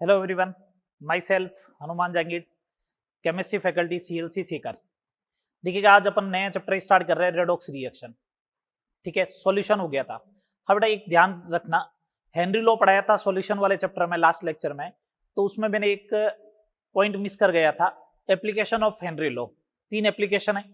Hello everyone, my self Hanuman Jahangir, chemistry faculty CLC Sikar. देखिएगा, आज अपन नया चैप्टर स्टार्ट कर रहे हैं, रेडॉक्स रिएक्शन। ठीक है, सॉल्यूशन हो गया था। हाँ बेटा, एक ध्यान रखना, हेनरी लॉ पढ़ाया था सॉल्यूशन वाले चैप्टर में लास्ट लेक्चर में, तो उसमें मैंने एक पॉइंट मिस कर गया था, application of Henry law. 3 application है।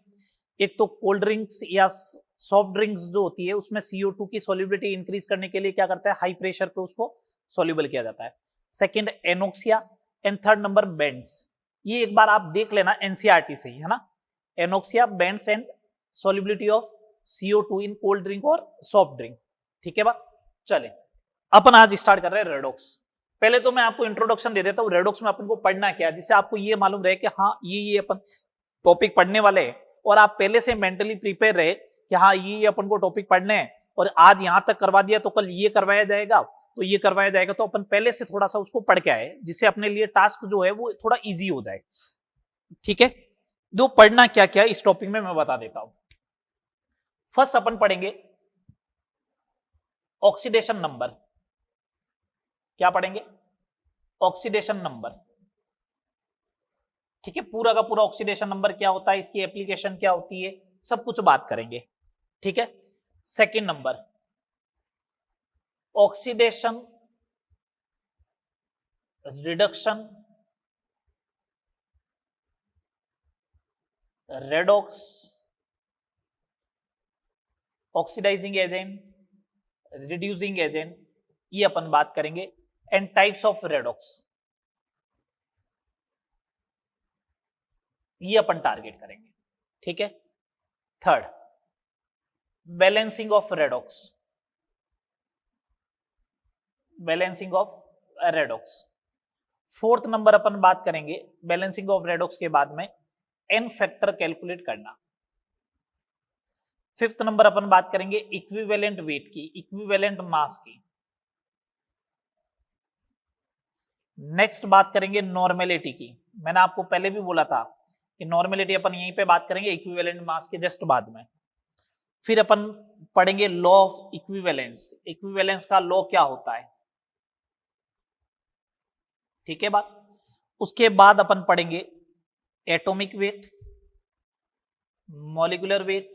एक तो कोल्ड ड्रिंक्स या सॉफ्ट ड्रिंक्स जो होती है उसमें CO2 की सॉल्युबिलिटी इंक्रीज करने के लिए क्या करता है, हाई प्रेशर पे उसको सॉल्युबल किया जाता है। Second anoxia and third number bends. ये एक बार आप देख लेना एनसीईआरटी से ही, है ना। Anoxia, bends and solubility of CO2 in cold drink और सॉफ्ट ड्रिंक। ठीक है बात, चले अपन आज स्टार्ट कर रहे हैं रेडॉक्स। पहले तो मैं आपको इंट्रोडक्शन दे देता हूँ रेडॉक्स में अपन को पढ़ना क्या है, जिससे आपको ये मालूम रहे कि हाँ ये अपन टॉपिक पढ़ने वाले हैं, और आप पहले से मेंटली प्रिपेयर रहे कि हाँ ये अपन को टॉपिक पढ़ने हैं, और आज यहां तक करवा दिया तो कल ये करवाया जाएगा, तो ये करवाया जाएगा, तो अपन पहले से थोड़ा सा उसको पढ़ के आए, जिससे अपने लिए टास्क जो है वो थोड़ा इजी हो जाए। ठीक है, जो पढ़ना क्या क्या इस टॉपिक में मैं बता देता हूं। फर्स्ट अपन पढ़ेंगे ऑक्सीडेशन नंबर। क्या पढ़ेंगे? Oxidation number. ठीक है, पूरा का पूरा ऑक्सीडेशन नंबर क्या होता है, इसकी एप्लीकेशन क्या होती है, सब कुछ बात करेंगे। ठीक है, second number oxidation reduction redox oxidizing agent, reducing agent, ये अपन बात करेंगे। एंड टाइप्स ऑफ रेडॉक्स, ये अपन टारगेट करेंगे। ठीक है, third balancing of redox, balancing of redox. Fourth number अपन बात करेंगे बैलेंसिंग ऑफ रेडॉक्स के बाद में एन फैक्टर कैलकुलेट करना। फिफ्थ नंबर अपन बात करेंगे इक्विवेलेंट वेट की, इक्विवेलेंट मास की। नेक्स्ट बात करेंगे नॉर्मेलिटी की। मैंने आपको पहले भी बोला था कि नॉर्मेलिटी अपन यहीं पे बात करेंगे इक्विवेलेंट मास के जस्ट बाद में। फिर अपन पढ़ेंगे लॉ ऑफ इक्विवेलेंस, इक्विवेलेंस का लॉ क्या होता है। ठीक है बात। उसके बाद अपन पढ़ेंगे atomic weight, molecular weight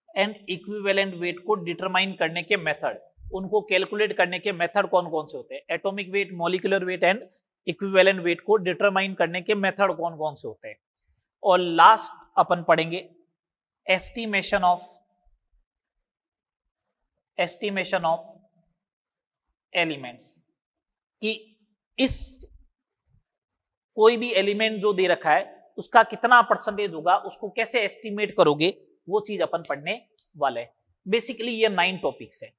and equivalent weight को डिटरमाइन करने के मेथड, उनको कैलकुलेट करने के मेथड कौन कौन से होते हैं। Atomic weight, molecular weight and equivalent weight को डिटरमाइन करने के मेथड कौन कौन से होते हैं। और लास्ट अपन पढ़ेंगे एस्टिमेशन ऑफ एलिमेंट्स, कि इस कोई भी एलिमेंट जो दे रखा है उसका कितना परसेंटेज होगा, उसको कैसे एस्टिमेट करोगे, वो चीज अपन पढ़ने वाले हैं। बेसिकली ये 9 टॉपिक्स है।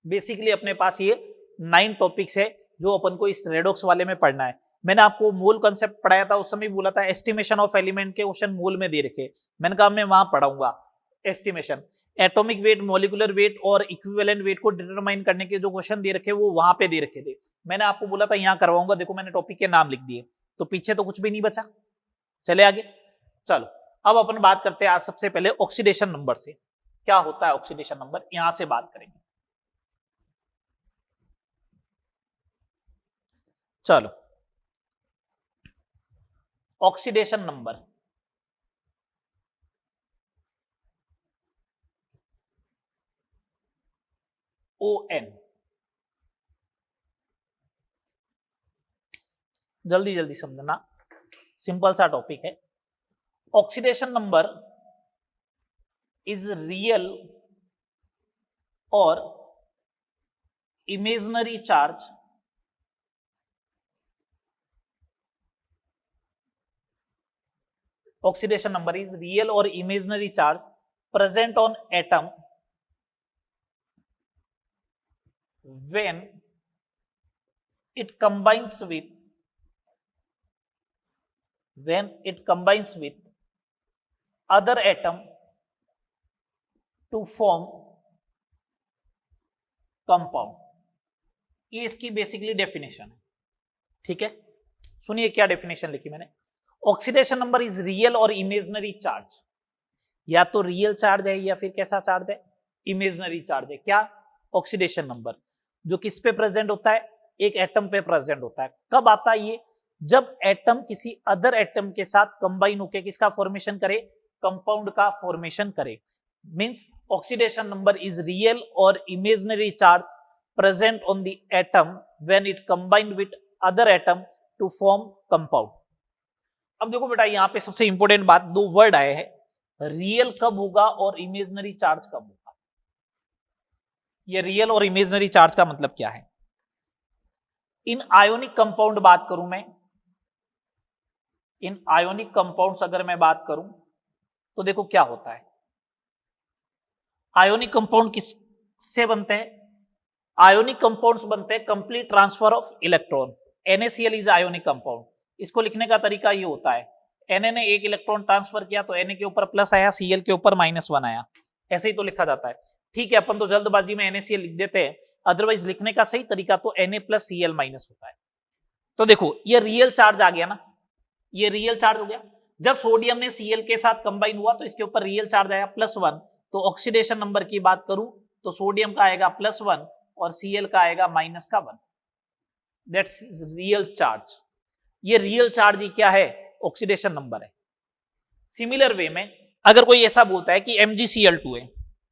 बेसिकली अपने पास ये 9 टॉपिक्स है जो अपन को इस रेडॉक्स वाले में पढ़ना है। मैंने आपको मूल कॉन्सेप्ट पढ़ाया था, उस समय बोला था एस्टिमेशन ऑफ एलिमेंट के क्वेश्चन मूल में दे रखे, मैंने कहा मैं वहां पढ़ाऊंगा estimation. Atomic weight, molecular weight और इक्विवेलेंट वेट को डिटरमाइन करने के जो क्वेश्चन दे रखे वो वहां पे दे रखे थे। मैंने आपको बोला था यहां करवाऊंगा, देखो मैंने टॉपिक के नाम लिख दिए, तो पीछे तो कुछ भी नहीं बचा। चले आगे, चलो अब अपन बात करते हैं आज सबसे पहले ऑक्सीडेशन नंबर से। क्या होता है ऑक्सीडेशन नंबर, यहां से बात करेंगे। चलो, ऑक्सीडेशन नंबर ON, जल्दी जल्दी समझना, सिंपल सा टॉपिक है। ऑक्सीडेशन नंबर इज रियल और imaginary charge oxidation number is real or imaginary charge present on atom when it combines with other atom to form compound। ये इसकी बेसिकली डेफिनेशन है। ठीक है, सुनिए क्या डेफिनेशन लिखी मैंने। ऑक्सीडेशन नंबर इज रियल और इमेजिनरी चार्ज, या तो रियल चार्ज है या फिर कैसा चार्ज है, इमेजिनरी चार्ज है। क्या? ऑक्सीडेशन नंबर, जो किस पे प्रेजेंट होता है, एक एटम पे प्रेजेंट होता है। कब आता है ये? जब एटम किसी अदर एटम के साथ कंबाइन होकर किसका फॉर्मेशन करे? कंपाउंड का फॉर्मेशन करे। Means oxidation number is real और imaginary charge present on the atom when it combined with other atom to form compound. अब देखो बेटा, यहां पे सबसे इंपॉर्टेंट बात, दो वर्ड आए हैं, रियल कब होगा और इमेजिनरी चार्ज कब होगा। ये रियल और इमेजिनरी चार्ज का मतलब क्या है? इन आयोनिक कंपाउंड बात करूं मैं, इन आयोनिक कंपाउंड्स अगर मैं बात करूं तो देखो क्या होता है। आयोनिक कंपाउंड किससे बनते हैं? आयोनिक कंपाउंड्स बनते हैं complete transfer of electron. NaCl is ionic compound. इसको लिखने का तरीका ये होता है, Na ने एक इलेक्ट्रॉन ट्रांसफर किया तो Na के ऊपर प्लस आया, Cl के ऊपर -1 आया, ऐसे ही तो लिखा जाता है। ठीक है, अपन तो जल्दबाजी में NaCl लिख देते हैं, अदरवाइज लिखने का सही तरीका तो Na + Cl- होता है। तो देखो ये रियल चार्ज आ गया ना, ये रियल चार्ज हो गया। जब सोडियम ने Cl के साथ कंबाइन हुआ तो इसके ऊपर रियल चार्ज आया +1। तो ऑक्सीडेशन नंबर की बात करूं तो सोडियम का आएगा +1 और Cl का आएगा -1। That's real charge. ये रियल चार्ज ही क्या है? ऑक्सीडेशन नंबर है। सिमिलर वे में अगर कोई ऐसा बोलता है कि MgCl2 है,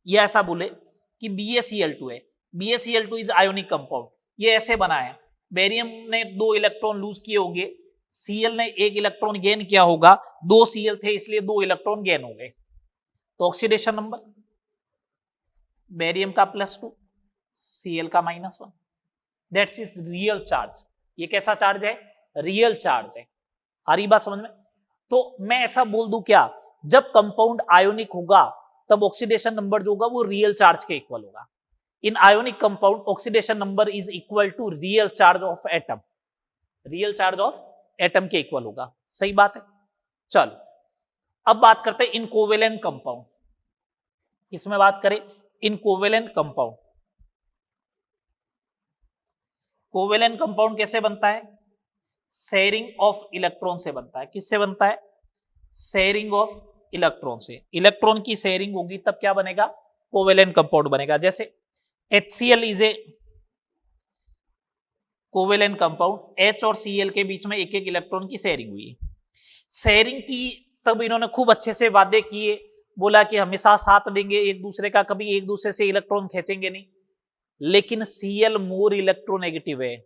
या ऐसा बोले कि BaCl2 है, BaCl2 इज आयोनिक कंपाउंड, ये ऐसे बना है, बेरियम ने 2 इलेक्ट्रॉन लूज किए होंगे, Cl ने 1 इलेक्ट्रॉन गेन किया होगा, 2 Cl थे इसलिए 2 इलेक्ट्रॉन गेन हो गए। तो ऑक्सीडेशन नंबर बेरियम का +2, Cl का -1। That's is real charge. ये कैसा चार्ज है? रियल चार्ज है। आ रही बात समझ में? तो मैं ऐसा बोल दूं क्या, जब कंपाउंड आयोनिक होगा तब ऑक्सीडेशन नंबर जो होगा वो रियल चार्ज के इक्वल होगा। In ionic compound oxidation number is equal to real charge of atom, real charge of atom के इक्वल होगा। सही बात है। चल अब बात करते हैं इन कोवेलेंट कंपाउंड। किसमें बात करें? इन कोवेलेंट कंपाउंड। कोवेलेंट कंपाउंड कैसे बनता है? शेयरिंग ऑफ इलेक्ट्रॉन से बनता है। किससे बनता है? शेयरिंग ऑफ इलेक्ट्रॉन से। इलेक्ट्रॉन की शेयरिंग होगी तब क्या बनेगा? कोवेलेंट कंपाउंड बनेगा। जैसे HCl is a covalent compound, H और Cl के बीच में एक एक इलेक्ट्रॉन की शेयरिंग हुई। शेयरिंग की तब इन्होंने खूब अच्छे से वादे किए, बोला कि हमेशा साथ देंगे एक दूसरे का, कभी एक दूसरे से इलेक्ट्रॉन खींचेंगे नहीं। लेकिन Cl मोर इलेक्ट्रोनेगेटिव है,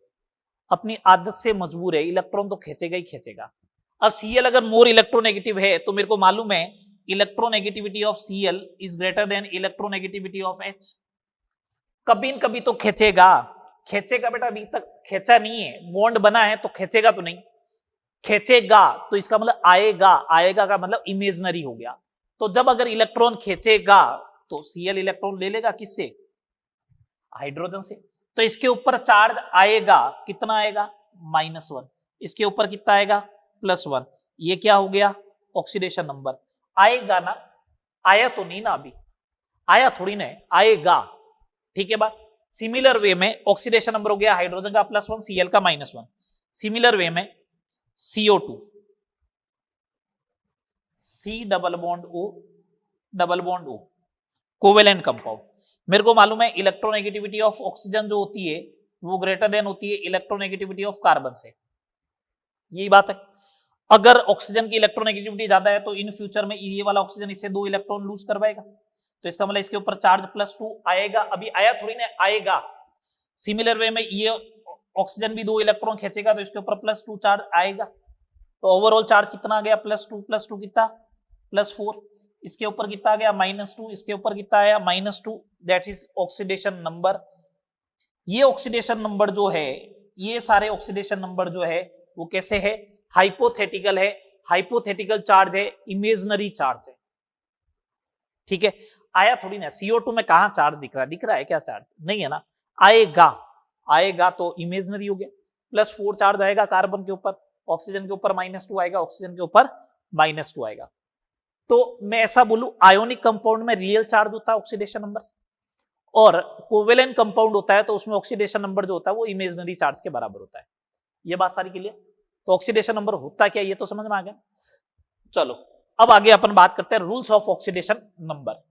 अपनी आदत से मजबूर है, इलेक्ट्रॉन तो खींचेगा ही खींचेगा। अब Cl अगर मोर इलेक्ट्रोनेगेटिव है तो मेरे को मालूम है electronegativity of Cl is greater than electronegativity of H। कभी न कभी तो खींचेगा। खींचेगा बेटा, अभी तक खींचा नहीं है, बॉन्ड बना है तो खींचेगा तो नहीं। खींचेगा तो इसका मतलब आएगा, आएगा का मतलब इमेजिनरी हो गया। तो जब अगर इलेक्ट्रॉन खींचेगा तो Cl इलेक्ट्रॉन ले लेगा, किससे? हाइड्रोजन से। तो इसके ऊपर चार्ज आएगा, कितना आएगा? -1। इसके ऊपर कितना आएगा? +1। ये क्या हो गया? Oxidation number. आएगा ना? आया तो नहीं ना, अभी आया थोड़ी ना, आएगा। ठीक है बात। सिमिलर वे में ऑक्सीडेशन नंबर हो गया हाइड्रोजन का +1, Cl का -1। सिमिलर वे में CO2, C double bond O covalent compound. मेरे को मालूम है इलेक्ट्रोनेगेटिविटी ऑफ ऑक्सीजन जो होती है वो ग्रेटर देन होती है इलेक्ट्रोनेगेटिविटी ऑफ कार्बन से। यही बात है। अगर ऑक्सीजन की इलेक्ट्रोनेगेटिविटी ज्यादा है तो इन फ्यूचर में ये वाला ऑक्सीजन इससे 2 इलेक्ट्रॉन लूज करवाएगा, तो इसका मतलब इसके ऊपर चार्ज +2 आएगा। अभी आया थोड़ी ना, आएगा। सिमिलर वे में ये ऑक्सीजन भी 2 इलेक्ट्रॉन खींचेगा तो इसके ऊपर +2 चार्ज आएगा। तो ओवरऑल चार्ज कितना आ गया? +2 कितना? +4। इसके ऊपर कितना आ गया? -2। इसके ऊपर कितना आया? -2। That is oxidation number. ये ऑक्सीडेशन नंबर जो है, ये सारे ऑक्सीडेशन नंबर जो है वो कैसे है? हाइपोथेटिकल है। हाइपोथेटिकल चार्ज है, इमेजिनरी चार्ज है। ठीक है, आया थोड़ी ना। CO2 में कहां चार्ज दिख रहा है? दिख रहा है क्या चार्ज? नहीं है ना। आएगा, आएगा तो इमेजिनरी हो गया। +4 चार्ज आएगा कार्बन के ऊपर, ऑक्सीजन के ऊपर -2 आएगा, ऑक्सीजन के ऊपर -2 आएगा। तो मैं ऐसा बोलूं, आयोनिक कंपाउंड में रियल चार्ज होता है ऑक्सीडेशन नंबर, और कोवेलेंट कंपाउंड होता है तो उसमें ऑक्सीडेशन नंबर जो होता है वो इमेजिनरी चार्ज के बराबर होता है। ये बात सारी क्लियर? तो ऑक्सीडेशन नंबर होता क्या ये तो समझ में आ गया। चलो अब आगे अपन बात करते हैं rules of oxidation number.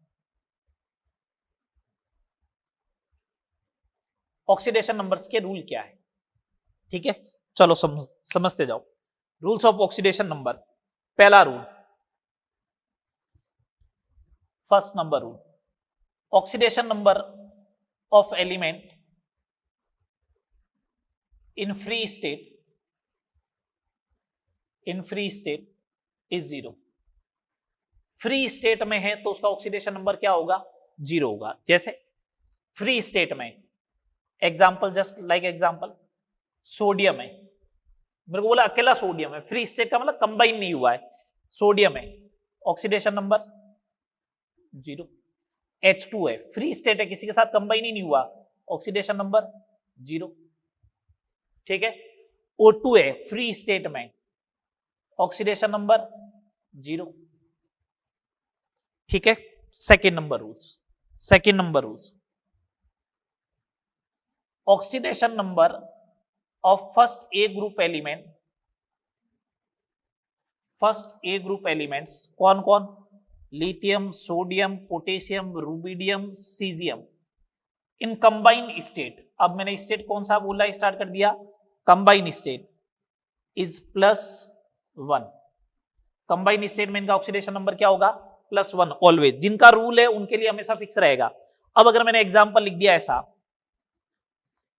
Oxidation numbers के रूल क्या है? ठीक है, चलो समझते जाओ। Rules of oxidation number. पहला rule, first number rule, oxidation number of element in free state is zero. Free state में है तो उसका ऑक्सीडेशन नंबर क्या होगा, जीरो होगा। जैसे फ्री स्टेट में, example, just like example, sodium है, मेरे को बोला अकेला सोडियम है, फ्री स्टेट का मतलब कंबाइन नहीं हुआ है, सोडियम है, ऑक्सीडेशन नंबर जीरो। H2 है, फ्री स्टेट है, किसी के साथ कंबाइन ही नहीं हुआ, ऑक्सीडेशन नंबर जीरो। ठीक है, O2 है, फ्री स्टेट में, ऑक्सीडेशन नंबर जीरो। ठीक है, second number rules, oxidation number of first A group elements कौन कौन, lithium, sodium, potassium, rubidium, caesium, इन कंबाइंड स्टेट। अब मैंने स्टेट कौन सा बोला, स्टार्ट कर दिया, combined state is +1। Combined state में इनका ऑक्सीडेशन नंबर क्या होगा, +1 ऑलवेज। जिनका रूल है उनके लिए हमेशा फिक्स रहेगा। अब अगर मैंने एग्जांपल लिख दिया ऐसा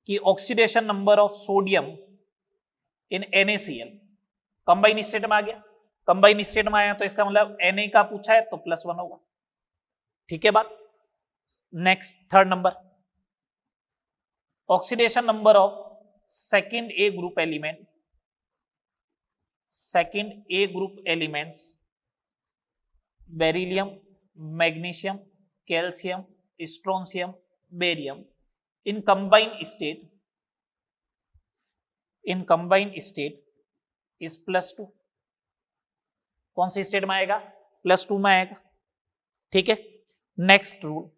कि oxidation number of sodium in NaCl, combine state में आ गया, कंबाइन स्टेट में आया तो इसका मतलब Na का पूछा है तो +1 होगा। ठीक है बात। Next third number, oxidation number of second A group elements beryllium, magnesium, calcium, strontium, barium, in combined state is +2। कौन से स्टेट में आएगा, +2 में आएगा। ठीक है, next rule,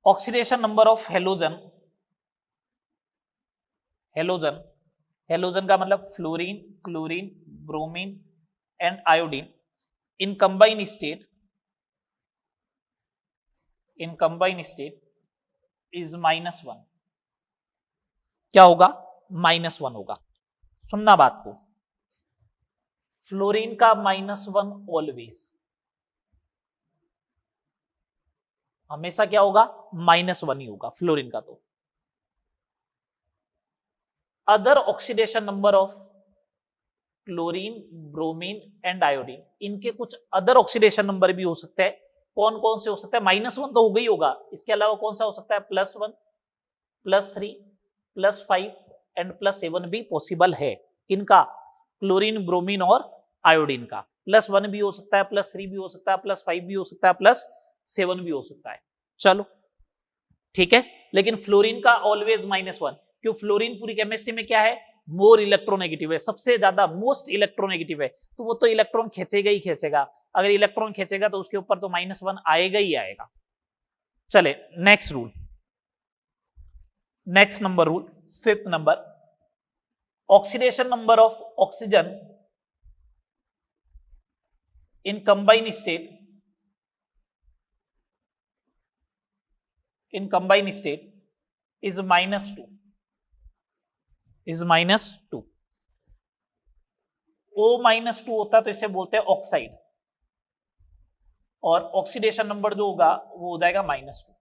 oxidation number of halogen का मतलब fluorine, chlorine, bromine and iodine in combined state is -1। क्या होगा, -1 होगा। सुनना बात को, फ्लोरीन का -1 ऑलवेज, हमेशा क्या होगा, -1 ही होगा फ्लोरीन का। तो other oxidation number of chlorine, bromine and iodine, इनके कुछ अदर ऑक्सीडेशन नंबर भी हो सकते हैं। कौन कौन से हो सकता है, -1 तो हो गई होगा, इसके अलावा कौन सा हो सकता है, +1, +3, +5 एंड +7 भी पॉसिबल है। इनका क्लोरीन, ब्रोमीन और आयोडीन का +1 भी हो सकता है, +3 भी हो सकता है, +5 भी हो सकता है, +7 भी हो सकता है। चलो ठीक है, लेकिन फ्लोरीन का ऑलवेज -1, क्यों, फ्लोरीन पूरी केमिस्ट्री में क्या है, मोर इलेक्ट्रोनेगेटिव है, सबसे ज्यादा मोस्ट इलेक्ट्रोनेगेटिव है, तो वो तो इलेक्ट्रॉन खींचेगा ही खींचेगा। अगर इलेक्ट्रॉन खींचेगा तो उसके ऊपर तो -1 आएगा ही आएगा। चले next rule, next number rule, fifth number, oxidation number of oxygen in combine state is -2। O-2 होता है तो इसे बोलते हैं ऑक्साइड, और ऑक्सीडेशन नंबर जो होगा वो हो जाएगा -2।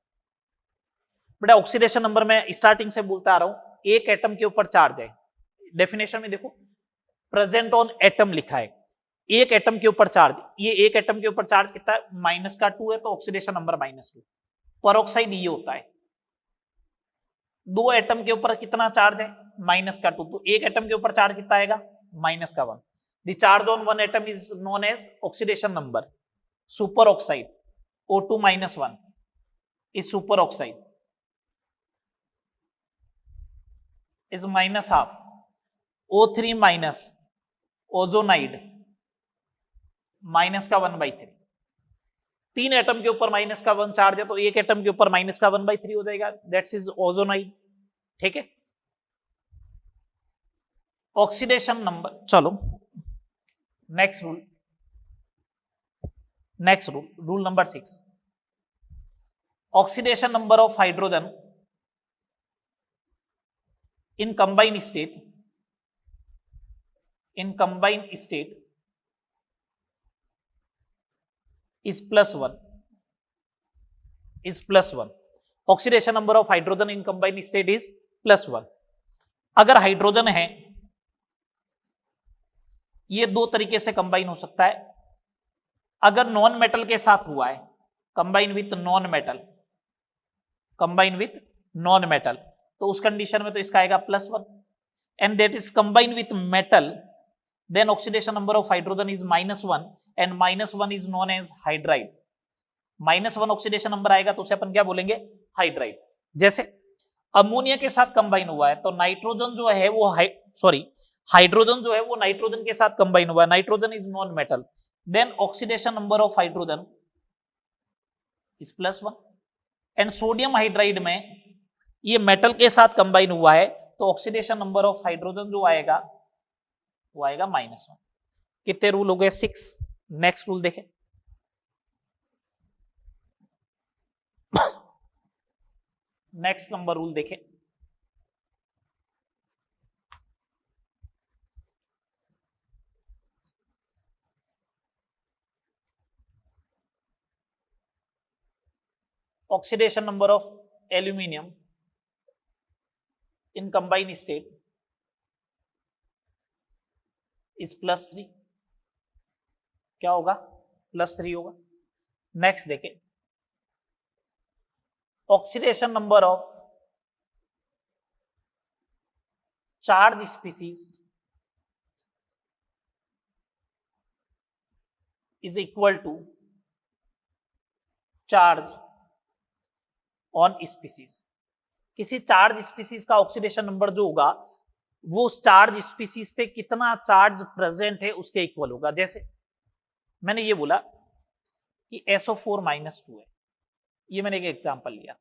बेटा ऑक्सीडेशन नंबर में स्टार्टिंग से बोलता आ रहा हूं, एक एटम के ऊपर चार्ज है, डेफिनेशन में देखो प्रेजेंट ऑन एटम लिखा है, एक एटम के ऊपर चार्ज, ये एक एटम के ऊपर चार्ज कितना है, -2 है तो ऑक्सीडेशन नंबर -2। पेरोक्साइड ये होता है, 2 एटम के ऊपर कितना चार्ज है, -2, तो एक एटम के ऊपर चार्ज कितना आएगा, -1। The charge on one atom is known as oxidation number. Super oxide O2 -1 is super oxide is -12। O3 minus ozonide -1/3। 3 atom के ऊपर -1 चार्ज है तो एक एटम के ऊपर -1/3 हो जाएगा, दैट्स इज ओजोनाइड। ठीक है, ऑक्सीडेशन नंबर, चलो next rule number 6, oxidation number of hydrogen in combined state, in combined state is +1, is +1. Oxidation number of hydrogen in combined state is +1. अगर हाइड्रोजन है, ये दो तरीके से कंबाइन हो सकता है. अगर नॉन मेटल के साथ हुआ है, combine with non metal, combine with non metal, तो उस कंडीशन में तो इसका आएगा +1. And that is combine with metal, then oxidation number of hydrogen is -1 and -1 is known as hydride. -1 oxidation number आएगा तो उसे अपन क्या बोलेंगे? हाइड्राइड. जैसे अमोनिया के साथ कंबाइन हुआ है तो नाइट्रोजन जो है वो हाइड्रोजन जो है वो नाइट्रोजन के साथ कंबाइन हुआ है, nitrogen is non metal, then oxidation number of hydrogen is +1. And sodium hydride में ये मेटल के साथ कंबाइन हुआ है तो ऑक्सीडेशन नंबर ऑफ हाइड्रोजन जो आएगा वो आएगा -1. कितने रूल हो गए? 6. नेक्स्ट रूल देखें. नेक्स्ट नंबर रूल देखें. Oxidation number of aluminium in combined state is +3. क्या होगा? +3 होगा. नेक्स्ट देखें. Oxidation number of charge species is equal to charge on species. किसी चार्ज स्पीसीज का ऑक्सीडेशन नंबर जो होगा वो उस चार्ज स्पीसीज पे कितना चार्ज प्रेजेंट है उसके इक्वल होगा. जैसे मैंने ये बोला कि SO4 -2 है, ये मैंने एक एग्जांपल लिया.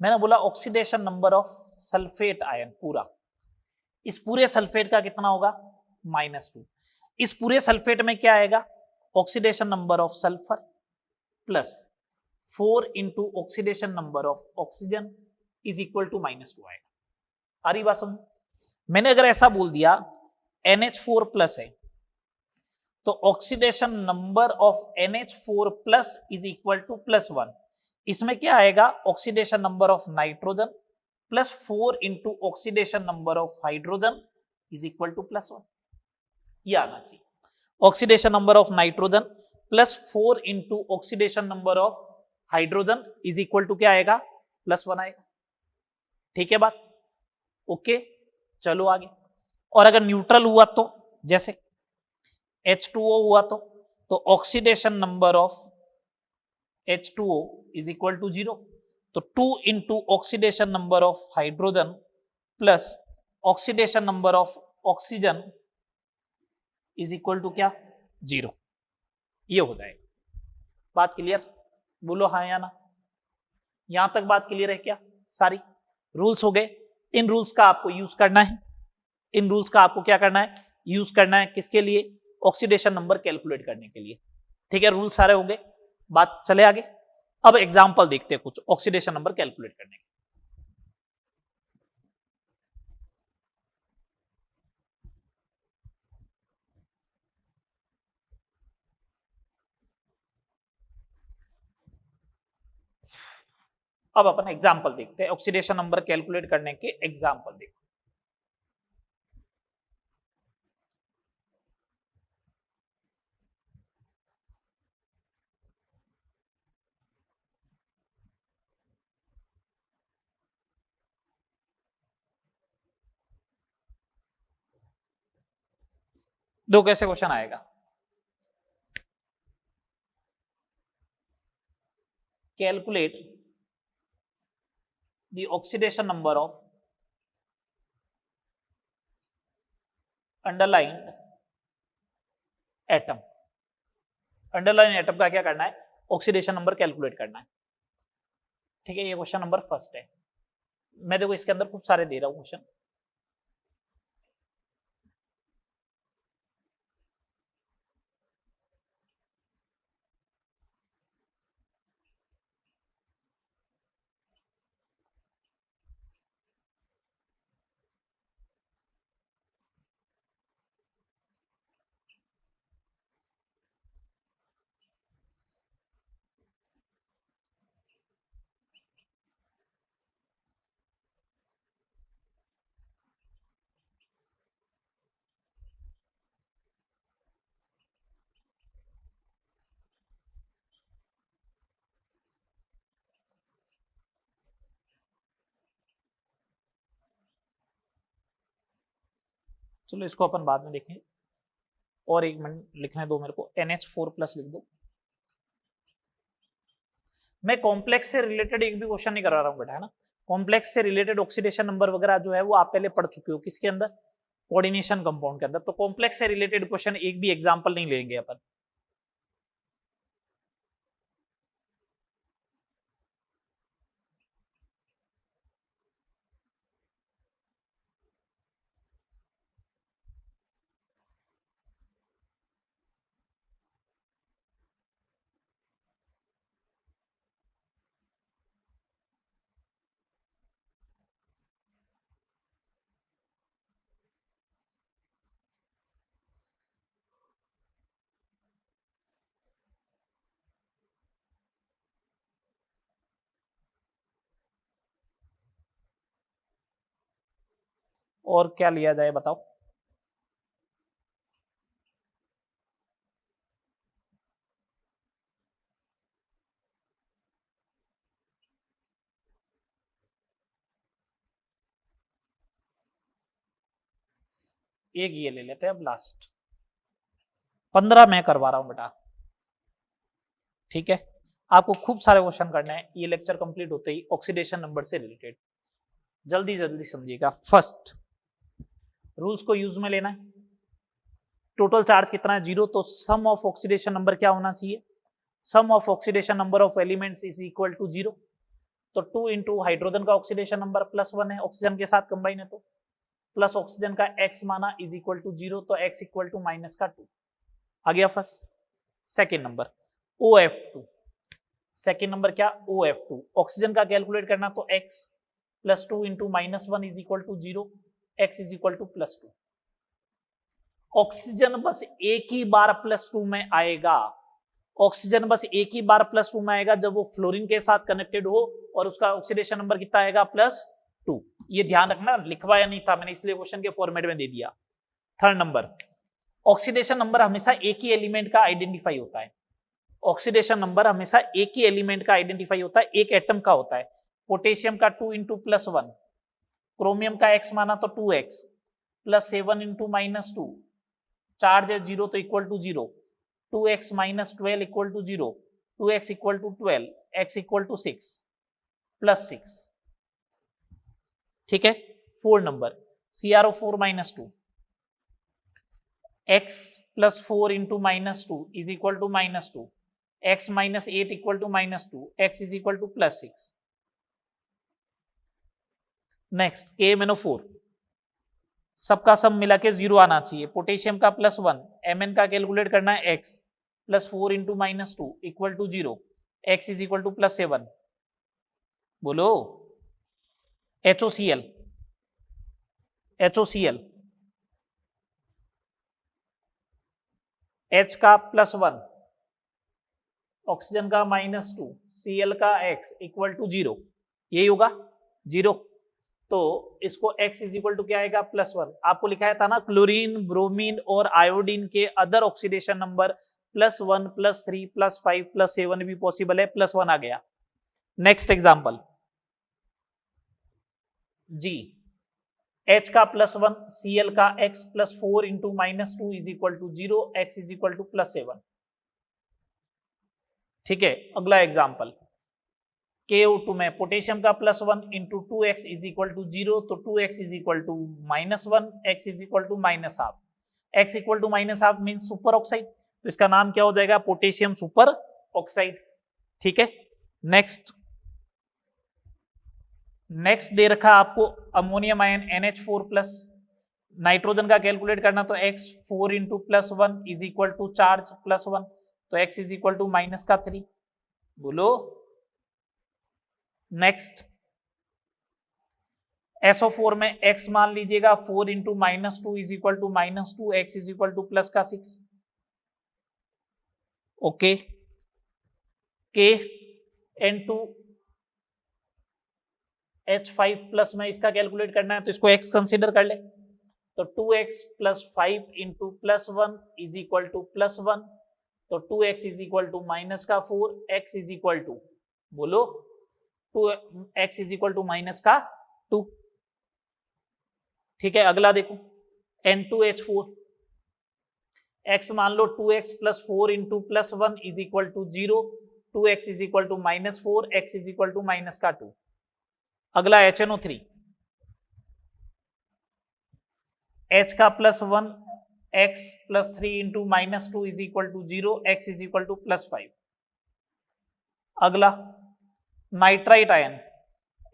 मैंने बोला oxidation number of sulphate ion पूरा, इस पूरे सल्फेट का कितना होगा? -2. इस पूरे सल्फेट में क्या आएगा? Oxidation number of sulphur plus 4 into oxidation number of oxygen is equal to -2 आएगा. आ रही बात समझ? मैंने अगर ऐसा बोल दिया NH4 प्लस है तो oxidation number of NH4 plus is equal to +1. इसमें क्या आएगा? Oxidation number of nitrogen plus 4 into oxidation number of hydrogen is equal to +1. ये आना चाहिए. Oxidation number of nitrogen plus 4 into oxidation number of hydrogen is equal to क्या आएगा? +1 आएगा. ठीक है बात? ओके, चलो आगे. और अगर न्यूट्रल हुआ तो, जैसे H2O हुआ तो oxidation number of H2O is equal to 0. तो 2 into oxidation number of hydrogen plus oxidation number of oxygen is equal to क्या? 0. ये हो जाएगा. बात क्लियर? बोलो हाँ या ना. यहां तक बात क्लियर है क्या? सारी रूल्स हो गए. इन रूल्स का आपको यूज करना है. इन रूल्स का आपको क्या करना है? यूज करना है. किसके लिए? ऑक्सीडेशन नंबर कैलकुलेट करने के लिए. ठीक है, रूल सारे हो गए. बात चले आगे. अब एग्जांपल देखते हैं कुछ ऑक्सीडेशन नंबर कैलकुलेट करने के. अब अपन एग्जांपल देखते हैं. ऑक्सीडेशन नंबर कैलकुलेट करने के एग्जांपल देखते हैं. दो कैसे क्वेश्चन आएगा. Calculate the oxidation number of underlined atom. Underline atom का क्या करना है? ऑक्सीडेशन नंबर कैलकुलेट करना है. ठीक है, ये क्वेश्चन नंबर फर्स्ट है. मैं देखो इसके अंदर खूब सारे दे रहा हूं क्वेश्चन. चलो इसको अपन बाद में देखेंगे, और एक मिनट लिखने दो मेरे को, NH4+ लिख दो। मैं कॉम्प्लेक्स से रिलेटेड एक भी क्वेश्चन नहीं करा रहा हूँ बेटा, है ना। कॉम्प्लेक्स से रिलेटेड ऑक्सीडेशन नंबर वगैरह जो है वो आप पहले पढ़ चुके हो, किसके अंदर, कोऑर्डिनेशन कंपाउंड के अंदर। तो कॉम्प्लेक्स से रिलेटेड क्वेश्चन एक भी एग्जांपल नहीं लेंगे अपन। और क्या लिया जाए बताओ। एक ये ले लेते हैं अब लास्ट, 15 मैं करवा रहा हूं बेटा, ठीक है। आपको खूब सारे क्वेश्चन करने हैं ये लेक्चर कंप्लीट होते ही ऑक्सीडेशन नंबर से रिलेटेड। जल्दी जल्दी समझिएगा। फर्स्ट रूल्स को यूज में लेना है। टोटल चार्ज कितना है, 0, तो सम ऑफ ऑक्सीडेशन नंबर क्या होना चाहिए, sum of oxidation number of elements is equal to 0। तो 2 इंटू हाइड्रोजन का ऑक्सीडेशन नंबर +1 है, ऑक्सीजन के साथ कंबाइन है, तो प्लस ऑक्सीजन का x माना इज इक्वल टू 0, तो x इक्वल टू -2 आ गया first. Second number OF2, second number क्या, OF2 ऑक्सीजन का कैलकुलेट करना, तो x +2 into -1 is equal to 0, x is equal to +2। Oxygen बस एक ही बार +2 में आएगा, ऑक्सीजन बस एक ही बार +2 में आएगा जब वो फ्लोरीन के साथ कनेक्टेड हो, और उसका ऑक्सीडेशन नंबर कितना आएगा, +2। ये ध्यान रखना, लिखवाया नहीं था मैंने इसलिए क्वेश्चन के फॉर्मेट में दे दिया। थर्ड नंबर, ऑक्सीडेशन नंबर हमेशा एक ही एलिमेंट का आइडेंटिफाई होता है, ऑक्सीडेशन नंबर हमेशा एक ही एलिमेंट का आइडेंटिफाई होता है, एक एटम का होता है। पोटेशियम का 2 इंटू +1, क्रोमियम का x माना तो 2x, +7 इंटू -2, चार्ज है 0 तो equal to 0, 2x - 12 equal to 0, 2x equal to 12, x equal to 6, +6, ठीक है। Fourth number CrO4 -2, x +4 into -2 is equal to -2, x -8 equal to -2, x is equal to +6। Next KMnO4, सबका सब मिला के 0 आना चाहिए। पोटेशियम का +1, Mn का कैलकुलेट करना है x, +4 into -2 equal to 0, x is equal to +7। बोलो HOCl, HOCl H का +1, ऑक्सीजन का -2, Cl का x इक्वल टू 0, यही होगा 0। तो इसको x इज इक्वल टू क्या आएगा, +1। आपको लिखाया था ना क्लोरीन, ब्रोमीन और आयोडीन के अदर ऑक्सीडेशन नंबर +1, +3, +5, +7 भी पॉसिबल है, +1 आ गया। नेक्स्ट एग्जांपल जी, H का +1, Cl का x +4 into -2 is equal to 0, x is equal to +7, ठीक है। अगला एग्जांपल KO2 में पोटेशियम का +1 into 2x is equal to 0, तो 2x is equal to -1, x is equal to -½ x equal to -½ means super oxide, तो इसका नाम क्या हो जाएगा, पोटेशियम सुपर ऑक्साइड, ठीक है। नेक्स्ट दे रखा आपको अमोनियम आयन NH4+, नाइट्रोजन का कैलकुलेट करना, तो x 4 into +1 is equal to charge +1, तो x इज इक्वल टू -3। बोलो नेक्स्ट SO4 में x मान लीजिएगा 4 into -2 is equal to -2, x is equal to +6, okay. KN2 H5+ में इसका कैलकुलेट करना है, तो इसको x कंसीडर कर ले, तो 2x + 5 into +1 is equal to +1, तो 2x is equal to -4, x is equal to, बोलो 2x इज इक्वल टू -2, ठीक है। अगला देखो N2H4, x मान लो 2x plus 4 into plus 1 is equal to 0, 2x is equal to -4, x is equal to minus का 2। अगला HNO3, H का plus 1, x plus 3 into -2 is equal to 0, x is equal to plus 5। अगला nitrite ion,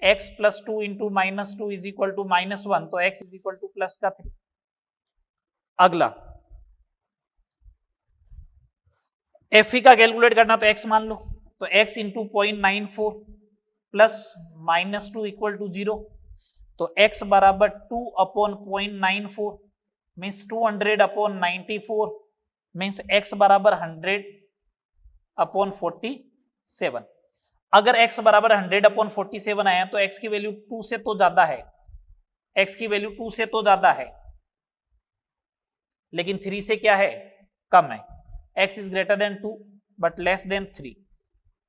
x plus 2 into -2 is equal to -1, तो x is equal to plus का 3। अगला Fe का calculate करना, तो x मान लो, तो x into 0.94 plus -2 equal to 0, तो x बराबर 2 upon 0.94 means 200 upon 94 means x बराबर 100 अपॉन 47। अगर x बराबर 100 अपॉन 47 आया तो x की वैल्यू 2 से तो ज्यादा है, x की वैल्यू 2 से तो ज्यादा है, लेकिन 3 से क्या है, कम है। x is greater than 2 but less than 3।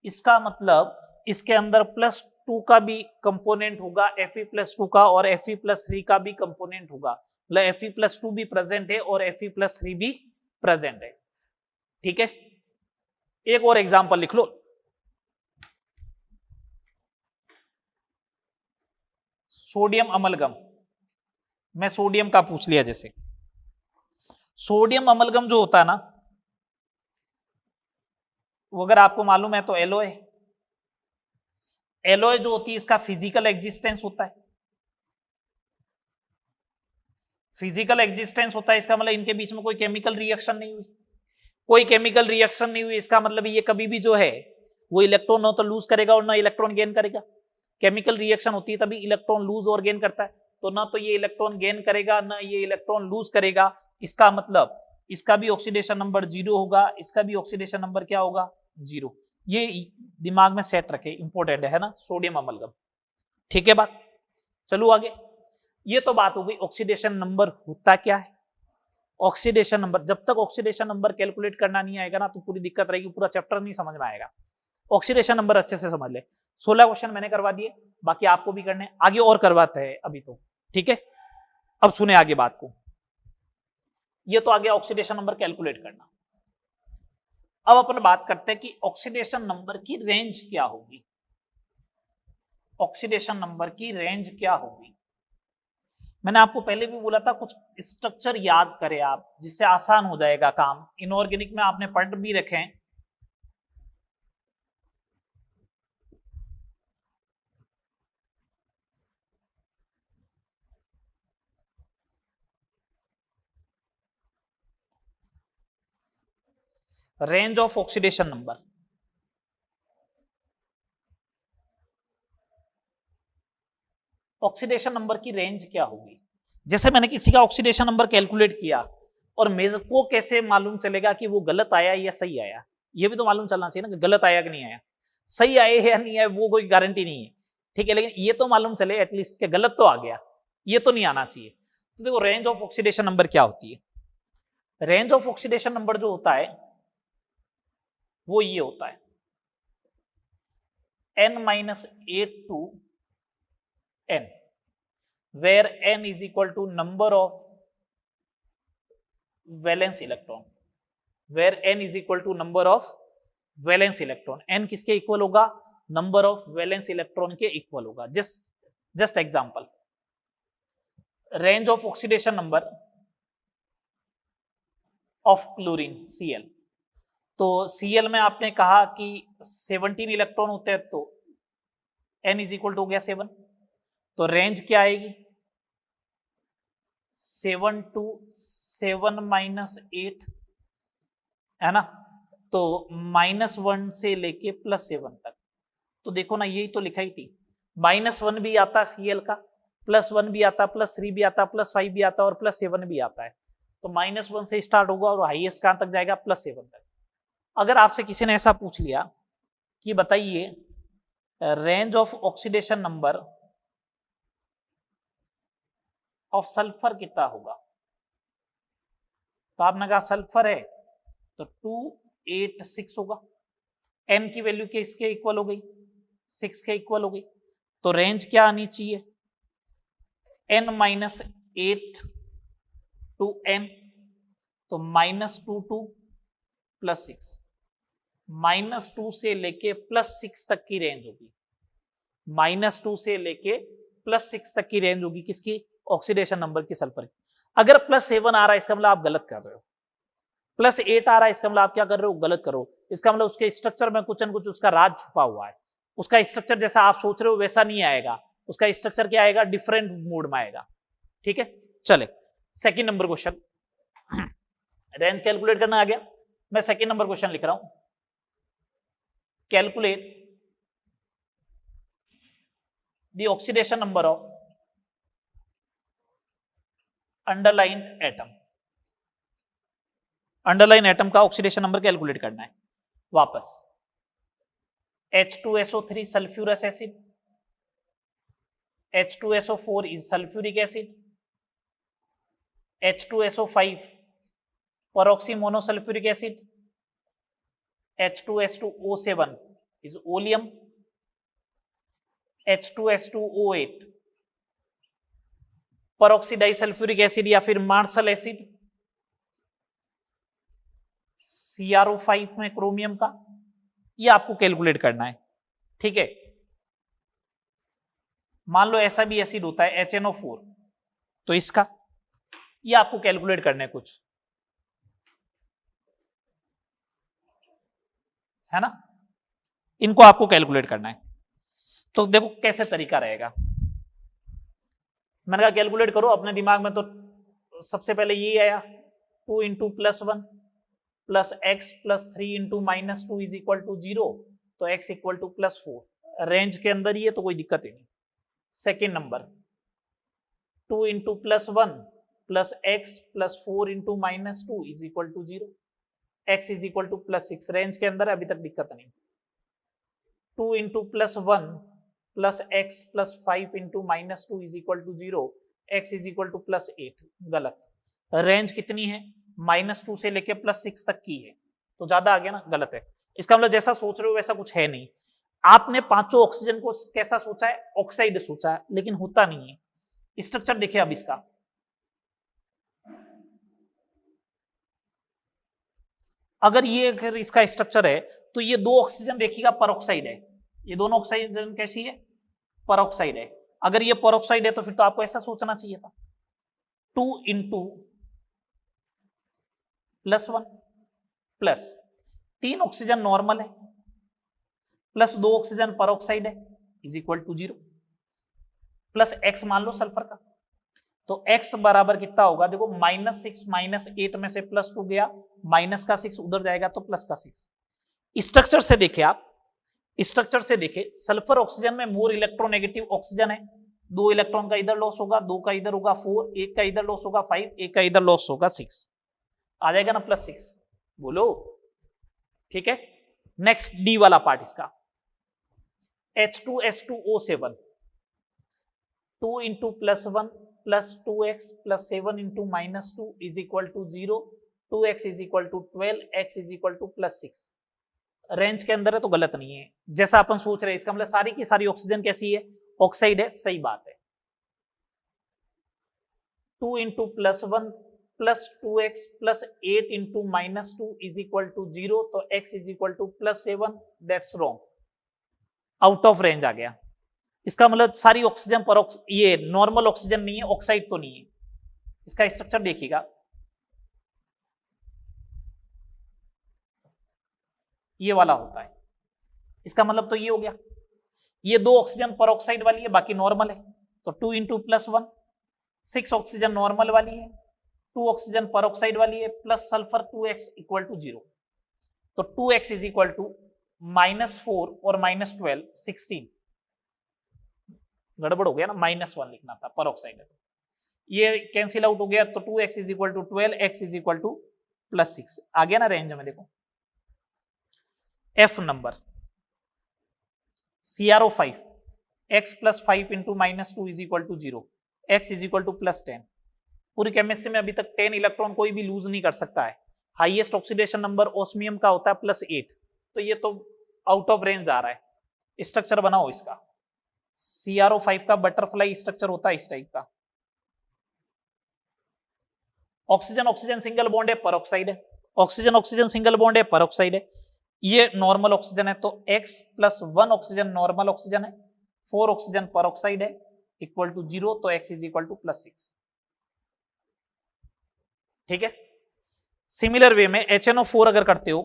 इसका मतलब इसके अंदर प्लस 2 का भी कंपोनेंट होगा, Fe प्लस 2 का, और Fe प्लस 3 का भी कंपोनेंट होगा। मतलब Fe प्लस 2 भी प्रेजेंट है और Fe प्लस 3 भी प्रेजेंट है। ठीक है, एक और एग्जांपल लिख लो। सोडियम अमलगम, मैं सोडियम का पूछ लिया। जैसे सोडियम अमलगम जो होता है ना, वो अगर आपको मालूम है तो एलॉय, एलॉय जो होती है इसका फिजिकल एग्जिस्टेंस होता है, फिजिकल एग्जिस्टेंस होता है। इसका मतलब इनके बीच में कोई केमिकल रिएक्शन नहीं हुई, कोई केमिकल रिएक्शन नहीं हुई। इसका मतलब ये कभी भी जो है वो इलेक्ट्रॉन ना तो लूज करेगा और ना इलेक्ट्रॉन गेन करेगा। केमिकल रिएक्शन होती है तभी इलेक्ट्रॉन लूज और गेन करता है, तो ना तो ये इलेक्ट्रॉन गेन करेगा ना ये इलेक्ट्रॉन लूज करेगा। इसका मतलब इसका भी ऑक्सीडेशन नंबर 0 होगा, इसका भी ऑक्सीडेशन नंबर क्या होगा, 0। ये दिमाग में सेट रखे, इंपॉर्टेंट है ना, सोडियम अमलगम। ठीक है बात, चलो आगे। ये तो बात हो गई ऑक्सीडेशन नंबर होता क्या है। ऑक्सीडेशन नंबर, जब तक ऑक्सीडेशन नंबर कैलकुलेट करना नहीं आएगा ना तो पूरी दिक्कत रहेगी, पूरा चैप्टर नहीं समझ में आएगा। ऑक्सीडेशन नंबर अच्छे से समझ ले। 16 क्वेश्चन मैंने करवा दिए, बाकी आपको भी करने, आगे और करवाते हैं अभी तो। ठीक है, अब सुने आगे बात को। ये तो आगे ऑक्सीडेशन नंबर कैलकुलेट करना। अब अपन बात करते हैं कि ऑक्सीडेशन नंबर की रेंज क्या होगी। ऑक्सीडेशन नंबर की रेंज क्या होगी, मैंने आपको पहले भी बोला था कुछ स्ट्रक्चर याद करें आप, जिससे आसान हो जाएगा काम। इनऑर्गेनिक में आपने पढ़ भी रखे हैं। Range of oxidation number, oxidation number की रेंज क्या होगी। जैसे मैंने किसी का ऑक्सीडेशन नंबर कैलकुलेट किया और मेजर को कैसे मालूम चलेगा कि वो गलत आया या सही आया, ये भी तो मालूम चलना चाहिए ना कि गलत आया कि नहीं आया, सही आए या नहीं आए वो कोई गारंटी नहीं है। ठीक है, लेकिन ये तो मालूम चले एटलीस्ट कि गलत तो आ गया, ये तो नहीं आना चाहिए। तो देखो रेंज ऑफ ऑक्सीडेशन नंबर क्या होती है। रेंज ऑफ ऑक्सीडेशन नंबर जो होता है वो ये होता है n-8 to n, where n is equal to number of valence electron, where n is equal to number of valence electron। n किसके इक्वल होगा, नंबर ऑफ वैलेंस इलेक्ट्रॉन के इक्वल होगा। Just example, range of oxidation number of chlorine Cl, तो Cl में आपने कहा कि 17 electron होते हैं, तो n इज इक्वल टू हो गया 7, तो रेंज क्या आएगी 7 to 7 -8 है ना, तो -1 से लेके +7 तक। तो देखो ना यही तो लिखा ही थी, -1 भी आता Cl का, +1 भी आता, +3 भी आता, +5 भी आता और +7 भी आता है। तो -1 से स्टार्ट होगा और हाईएस्ट कहां तक जाएगा, +7 तक। अगर आपसे किसी ने ऐसा पूछ लिया कि बताइए range of oxidation number of sulphur कितना होगा, तो आपने कहा सल्फर है तो 286 होगा। n की वैल्यू किसके इक्वल हो गई, 6 के इक्वल हो गई। तो रेंज क्या आनी चाहिए n-8 2n, तो -2 टू +6, -2 से लेके +6 तक की रेंज होगी, -2 से लेके +6 तक की रेंज होगी किसकी, ऑक्सीडेशन नंबर की सल्फर की। अगर +7 आ रहा है इसका मतलब आप गलत कर रहे हो, +8 आ रहा है इसका मतलब आप क्या कर रहे हो, गलत करो। इसका मतलब उसके स्ट्रक्चर में कुछ न कुछ उसका राज छुपा हुआ है, उसका स्ट्रक्चर जैसा आप सोच रहे हो वैसा नहीं आएगा, उसका स्ट्रक्चर क्या आएगा, डिफरेंट मोड में आएगा। ठीक है, चले second number question, range calculate करना आ गया। मैं सेकंड नंबर क्वेश्चन लिख रहा हूं, calculate the oxidation number of underline atom. Underline atom का ऑक्सीडेशन नंबर कैलकुलेट करना है। वापस H2SO3 sulphurous acid, H2SO4 is sulfuric acid, H2SO5 peroxy monosulfuric acid, H2S2O7 is oleum, H2S2O8 peroxy disulfuric acid या फिर martial acid, CrO5 में chromium का, ये आपको कैलकुलेट करना है। ठीक है, मान लो ऐसा भी एसिड होता है HNO4, तो इसका ये आपको कैलकुलेट करना है कुछ, है ना, इनको आपको कैलकुलेट करना है। तो देखो कैसे तरीका रहेगा, मैंने कहा कैलकुलेट करो अपने दिमाग में। तो सबसे पहले ये आया 2 into +1 plus x plus 3 into -2 is equal to 0, तो x इक्वल टू +4, रेंज के अंदर ही है तो कोई दिक्कत ही नहीं। Second number 2 into +1 plus x plus 4 into -2 is equal to 0, x is equal to +6, range के अंदर है, अभी तक दिक्कत नहीं। 2 into +1 plus x plus 5 into -2 is equal to 0, x is equal to +8, गलत। रेंज कितनी है, -2 से लेके +6 तक की है, तो ज्यादा आ गया ना, गलत है। इसका मतलब जैसा सोच रहे हो वैसा कुछ है नहीं। आपने पांचों ऑक्सीजन को कैसा सोचा है, ऑक्साइड सोचा है, लेकिन होता नहीं है। स्ट्रक्चर देखिए अब इसका, अगर ये अगर इसका स्ट्रक्चर है तो ये दो ऑक्सीजन देखिएगा परऑक्साइड है, ये दोनों ऑक्सीजन कैसी है, परऑक्साइड है। अगर ये परऑक्साइड है तो फिर तो आपको ऐसा सोचना चाहिए था, 2 इंटू +1 प्लस 3 ऑक्सीजन नॉर्मल है प्लस 2 ऑक्सीजन परऑक्साइड है is equal to 0, plus x मान लो सल्फर का, तो x बराबर कितना होगा, देखो -6 -8 में से +2 गया, माइनस का 6 उधर जाएगा तो प्लस का 6। स्ट्रक्चर से देखे आप, स्ट्रक्चर से देखे सल्फर ऑक्सीजन में मोर इलेक्ट्रोनेगेटिव ऑक्सीजन है, 2 इलेक्ट्रॉन का इधर लॉस होगा, 2 का इधर होगा 4, 1 का इधर लॉस होगा 5, 1 का इधर लॉस होगा 6, आ जाएगा ना +6, बोलो ठीक है। नेक्स्ट डी वाला पार्ट इसका, H2S2O7 2 into +1 plus 2x plus 7 into -2 is equal to 0, 2x is equal to 12, x is equal to +6, range के अंदर है तो गलत नहीं है, जैसा अपन सोच रहे हैं। इसका मतलब सारी की सारी ऑक्सीजन कैसी है, ऑक्साइड है, सही बात है। 2 into +1 plus 2x plus 8 into -2 is equal to 0, तो x is equal to +7, that's wrong, out of range आ गया। इसका मतलब सारी ऑक्सीजन पर ये नॉर्मल ऑक्सीजन नहीं है, ऑक्साइड तो नहीं है। इसका स्ट्रक्चर देखिएगा, ये वाला होता है, इसका मतलब तो ये हो गया, ये 2 ऑक्सीजन पर ऑक्साइड वाली है, बाकी नॉर्मल है, तो 2 इंटू +1 6 ऑक्सीजन नॉर्मल वाली है, 2 ऑक्सीजन पर ऑक्साइड वाली है, plus sulphur 2x equal to 0, तो 2x इज इक्वल टू -4 और -12 16, गड़बड़ हो गया ना, -1 लिखना था, पर ऑक्साइड है, ये कैंसिल आउट हो गया, तो 2x is equal to 12, x is equal to +6 आ गया ना रेंज में। देखो F number CrO5 x plus 5 into -2 is equal to 0, x is equal to +10। पूरी केमिस्ट्री में अभी तक 10 इलेक्ट्रॉन कोई भी लूज नहीं कर सकता है। हाईएस्ट ऑक्सीडेशन नंबर ऑस्मियम का होता है +8, तो ये तो आउट ऑफ रेंज आ रहा है। स्ट्रक्चर बनाओ इसका, CrO5 का बटरफ्लाई स्ट्रक्चर होता है इस टाइप का, ऑक्सीजन ऑक्सीजन सिंगल बॉन्ड है, परऑक्साइड है, ऑक्सीजन ऑक्सीजन सिंगल बॉन्ड है, परऑक्साइड है, ये नॉर्मल ऑक्सीजन है, तो X plus 1 oxygen normal oxygen है, 4 ऑक्सीजन परऑक्साइड है, इक्वल टू 0, तो X इज इक्वल टू +6। ठीक है। सिमिलर वे में HNO4 अगर करते हो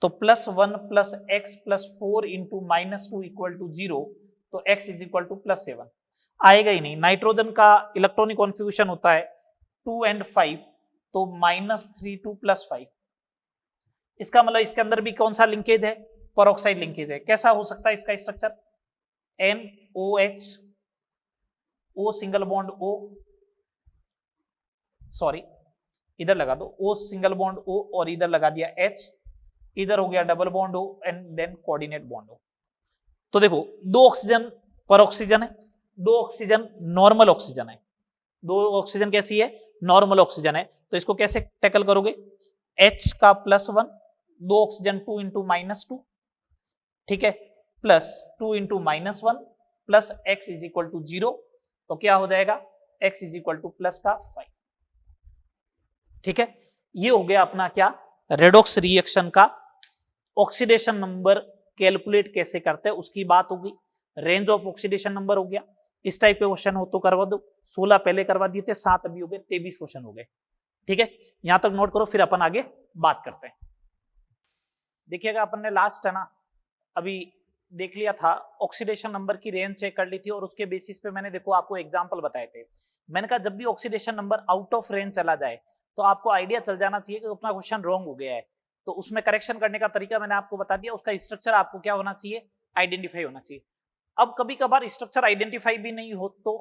तो +1 plus x plus 4 into -2 equal to 0, तो X इज इक्वल टू +7 आएगा ही नहीं। नाइट्रोजन का इलेक्ट्रॉनिक कॉन्फ़िगरेशन होता है 2 and 5, तो -3 2 +5। इसका मतलब इसके अंदर भी कौन सा लिंकेज है, परऑक्साइड लिंकेज है। कैसा हो सकता है इसका structure, NOH, O single bond O, sorry इधर लगा दो O सिंगल बॉन्ड O और इधर लगा दिया H, इधर हो गया double bond O and then coordinate bond O। तो देखो 2 ऑक्सीजन पर ऑक्सीजन है, 2 ऑक्सीजन नॉर्मल ऑक्सीजन है, 2 ऑक्सीजन कैसी है, नॉर्मल ऑक्सीजन है। तो इसको कैसे टैकल करोगे, H का +1, 2 ऑक्सीजन 2 इंटू -2, ठीक है, plus 2 into -1 plus X is equal to 0, तो क्या हो जाएगा, X is equal to plus का 5। ठीक है, ये हो गया अपना क्या, रेडॉक्स रिएक्शन का ऑक्सीडेशन नंबर कैलकुलेट कैसे करते हैं उसकी बात होगी। रेंज ऑफ ऑक्सीडेशन नंबर हो गया। इस टाइप के क्वेश्चन हो तो करवा दो, 16 पहले करवा दिए थे, 7 अभी हो गए, 23 क्वेश्चन हो गए। ठीक है, यहां तक नोट करो, फिर अपन आगे बात करते हैं। देखिएगा अपन ने लास्ट है ना अभी देख लिया था, ऑक्सीडेशन नंबर की रेंज चेक कर ली थी और उसके बेसिस पे मैंने देखो आपको एग्जांपल बताए थे। मैंने कहा जब भी oxidation number out of range चला जाए तो आपको आइडिया चल जाना चाहिए कि अपना क्वेश्चन रॉन्ग हो गया है, तो उसमें करेक्शन करने का तरीका मैंने आपको बता दिया। उसका स्ट्रक्चर आपको क्या होना चाहिए, आइडेंटिफाई होना चाहिए। अब कभी कभार स्ट्रक्चर आइडेंटिफाई भी नहीं हो, तो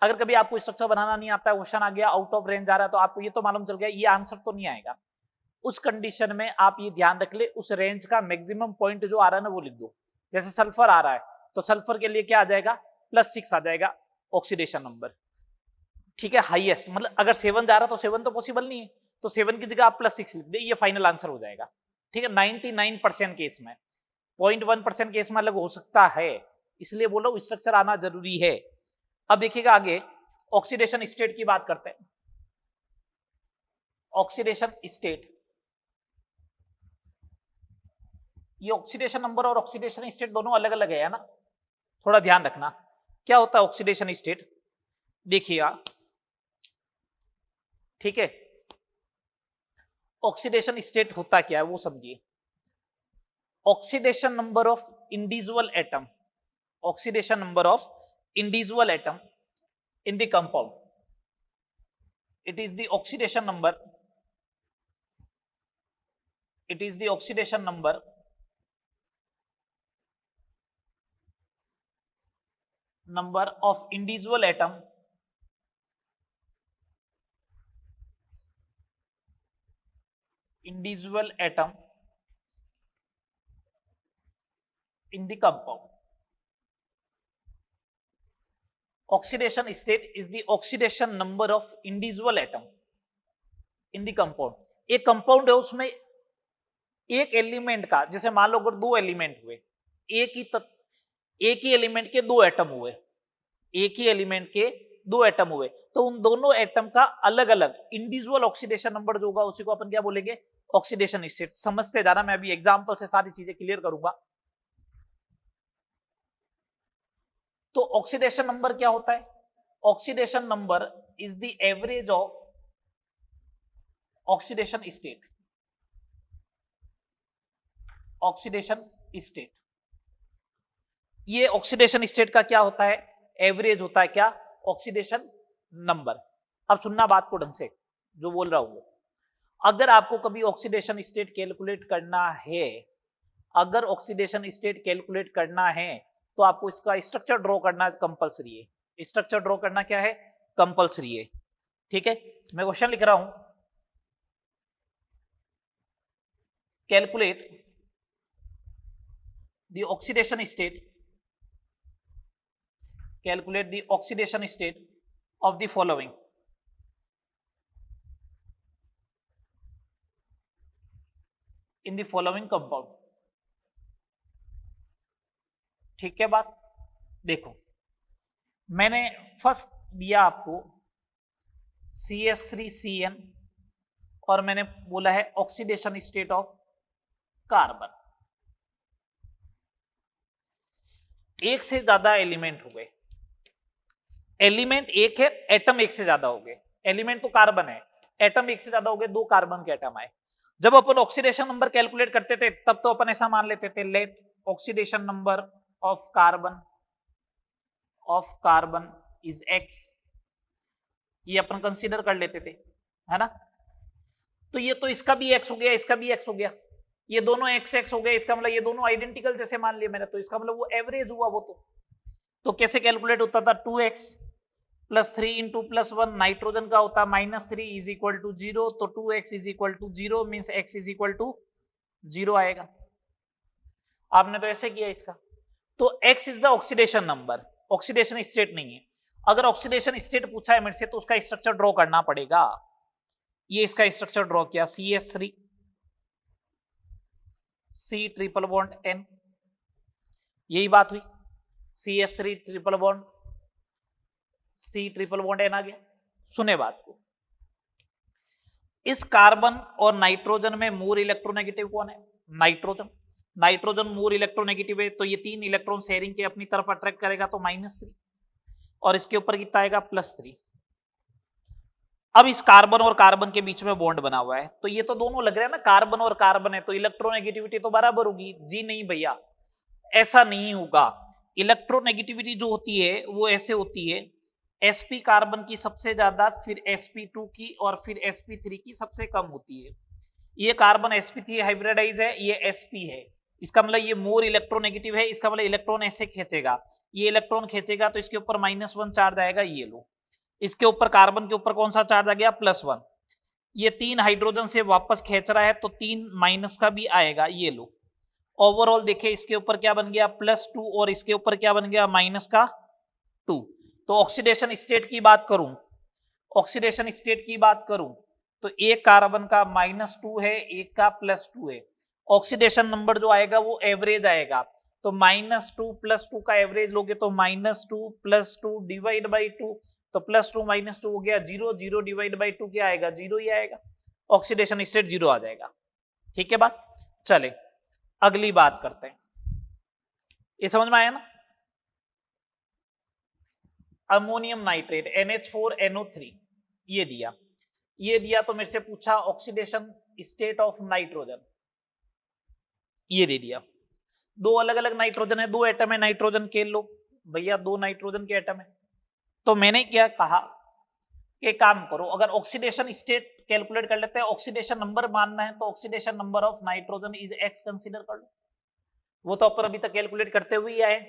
अगर कभी आपको स्ट्रक्चर बनाना नहीं आता है, क्वेश्चन आ गया आउट ऑफ रेंज आ रहा है, तो आपको ये तो मालूम चल गया ये आंसर तो नहीं आएगा। उस कंडीशन में आप ये ध्यान रख ले, उस रेंज का मैक्सिमम पॉइंट जो आ रहा है ना वो लिख दो। जैसे सल्फर आ रहा है तो सल्फर के लिए क्या आ जाएगा, +6 आ जाएगा ऑक्सीडेशन नंबर। ठीक है, हाईएस्ट मतलब अगर 7 जा रहा तो 7 तो पॉसिबल नहीं है, तो 7 की जगह आप +6 लिख दे, ये फाइनल आंसर हो जाएगा। ठीक है, 99% केस में, 0.1% केस में अलग हो सकता है, इसलिए बोलो स्ट्रक्चर आना जरूरी है। अब देखिएगा आगे ऑक्सीडेशन स्टेट की बात करते हैं। ऑक्सीडेशन स्टेट, ये ऑक्सीडेशन नंबर और ऑक्सीडेशन स्टेट दोनों अलग अलग है ना, थोड़ा ध्यान रखना। क्या होता है ऑक्सीडेशन स्टेट, देखिएगा, ठीक है, ऑक्सीडेशन स्टेट होता क्या है वो समझिए। Oxidation number of individual atom, oxidation number of individual atom in the compound, it is the oxidation number, it is the oxidation number of individual atom in the compound. Oxidation state is the oxidation number of individual atom in the compound. एक compound है उसमें एक element का, जैसे मान लो अगर 2 element हुए, एक ही एलिमेंट के 2 एटम हुए, एक ही एलिमेंट के 2 एटम हुए, तो उन दोनों एटम का अलग अलग इंडिविजुअल ऑक्सीडेशन नंबर जो होगा उसी को अपन क्या बोलेंगे, ऑक्सीडेशन स्टेट। समझते जाना, मैं अभी एग्जांपल से सारी चीजें क्लियर करूंगा। तो ऑक्सीडेशन नंबर क्या होता है, oxidation number is the average of oxidation state, oxidation state, ये ऑक्सीडेशन स्टेट का क्या होता है, एवरेज होता है क्या, ऑक्सीडेशन नंबर। अब सुनना बात को ढंग से जो बोल रहा हूं, अगर आपको कभी ऑक्सीडेशन स्टेट कैलकुलेट करना है, अगर ऑक्सीडेशन स्टेट कैलकुलेट करना है तो आपको इसका स्ट्रक्चर ड्रॉ करना कंपलसरी है। स्ट्रक्चर ड्रॉ करना क्या है, कंपलसरी है। ठीक है, मैं क्वेश्चन लिख रहा हूं, calculate the oxidation state, calculate the oxidation state of the following, in the following compound। ठीक है बात, देखो मैंने फर्स्ट दिया आपको CH3CN और मैंने बोला है ऑक्सीडेशन स्टेट ऑफ कार्बन। एक से ज्यादा एलिमेंट हो गए, एलिमेंट एक है, एटम एक से ज्यादा हो गए। एलिमेंट तो कार्बन है, एटम एक से ज्यादा हो गए, 2 कार्बन के एटम आए। जब अपन ऑक्सीडेशन नंबर कैलकुलेट करते थे तब तो अपन ऐसा मान लेते थे, let oxidation number of carbon is X, ये अपन कंसीडर कर लेते थे, है ना। तो ये तो इसका भी X हो गया, इसका भी X हो गया, ये दोनों XX हो गए, इसका मतलब ये दोनों आइडेंटिकल जैसे मान लिया मैंने, तो इसका मतलब वो एवरेज हुआ वो तो कैसे कैलकुलेट होता था, 2X plus 3 into plus 1, nitrogen का होता -3 इज इक्वल टू 0, तो 2X is equal to 0 means X is equal to 0 आएगा। आपने तो ऐसे किया इसका, तो X इज the oxidation number, oxidation state नहीं है। अगर ऑक्सीडेशन स्टेट पूछा है मेरे से तो उसका स्ट्रक्चर ड्रॉ करना पड़ेगा। ये इसका स्ट्रक्चर ड्रॉ किया, CH3 C triple bond N, यही बात हुई, CH3 triple bond C triple bond N आ गया। सुने बात को, इस कार्बन और नाइट्रोजन में मोर इलेक्ट्रोनेगेटिव कौन है, नाइट्रोजन। नाइट्रोजन मोर इलेक्ट्रोनेगेटिव है, तो ये 3 इलेक्ट्रॉन शेयरिंग के अपनी तरफ अट्रैक्ट करेगा, तो -3, और इसके ऊपर कितना आएगा, +3। अब इस कार्बन और कार्बन के बीच में बॉन्ड बना हुआ है, तो ये तो दोनों लग रहा है ना, कार्बन और कार्बन है, तो इलेक्ट्रोनेगेटिविटी तो बराबर होगी। जी नहीं भैया, ऐसा नहीं होगा। इलेक्ट्रोनेगेटिविटी जो होती है वो ऐसे होती है, sp कार्बन की सबसे ज्यादा, फिर sp2 की, और फिर sp3 की सबसे कम होती है। ये कार्बन sp3 हाइब्रिडाइज है, ये sp है, इसका मतलब ये मोर इलेक्ट्रोनेगेटिव है, इसका मतलब इलेक्ट्रॉन ऐसे खींचेगा, ये इलेक्ट्रॉन खींचेगा तो इसके ऊपर -1 चार्ज आएगा, ये लो। इसके ऊपर कार्बन के ऊपर कौन सा चार्ज आ गया, +1। ये 3 हाइड्रोजन से वापस खींच रहा है तो 3 माइनस का भी आएगा, ये लो। ओवरऑल देखे इसके ऊपर क्या बन गया, +2, और इसके ऊपर क्या बन गया, -2। तो ऑक्सीडेशन स्टेट की बात करूं, ऑक्सीडेशन स्टेट की बात करूं तो एक कार्बन का -2 है, एक का +2 है। ऑक्सीडेशन नंबर जो आएगा वो एवरेज आएगा, तो -2 + 2 का एवरेज लोगे तो -2 + 2 डिवाइड बाई 2, तो +2 - 2 हो गया 0, 0 डिवाइड बाई 2 क्या आएगा, 0 ही आएगा, ऑक्सीडेशन स्टेट 0 आ जाएगा। ठीक है बात, चले अगली बात करते हैं, ये समझ में आया ना। अमोनियम नाइट्रेट NH4NO3 ये दिया तो मेरे से पूछा ऑक्सीडेशन स्टेट ऑफ नाइट्रोजन, ये दे दिया। 2 अलग अलग नाइट्रोजन है, 2 एटम है नाइट्रोजन के, लो भैया 2 नाइट्रोजन के एटम है। तो मैंने क्या कहा कि काम करो, अगर ऑक्सीडेशन स्टेट कैलकुलेट कर लेते हैं, ऑक्सीडेशन नंबर मानना है तो oxidation number of nitrogen is X consider कर लो, वो तो अपन अभी तक कैलकुलेट करते हुए ही आए।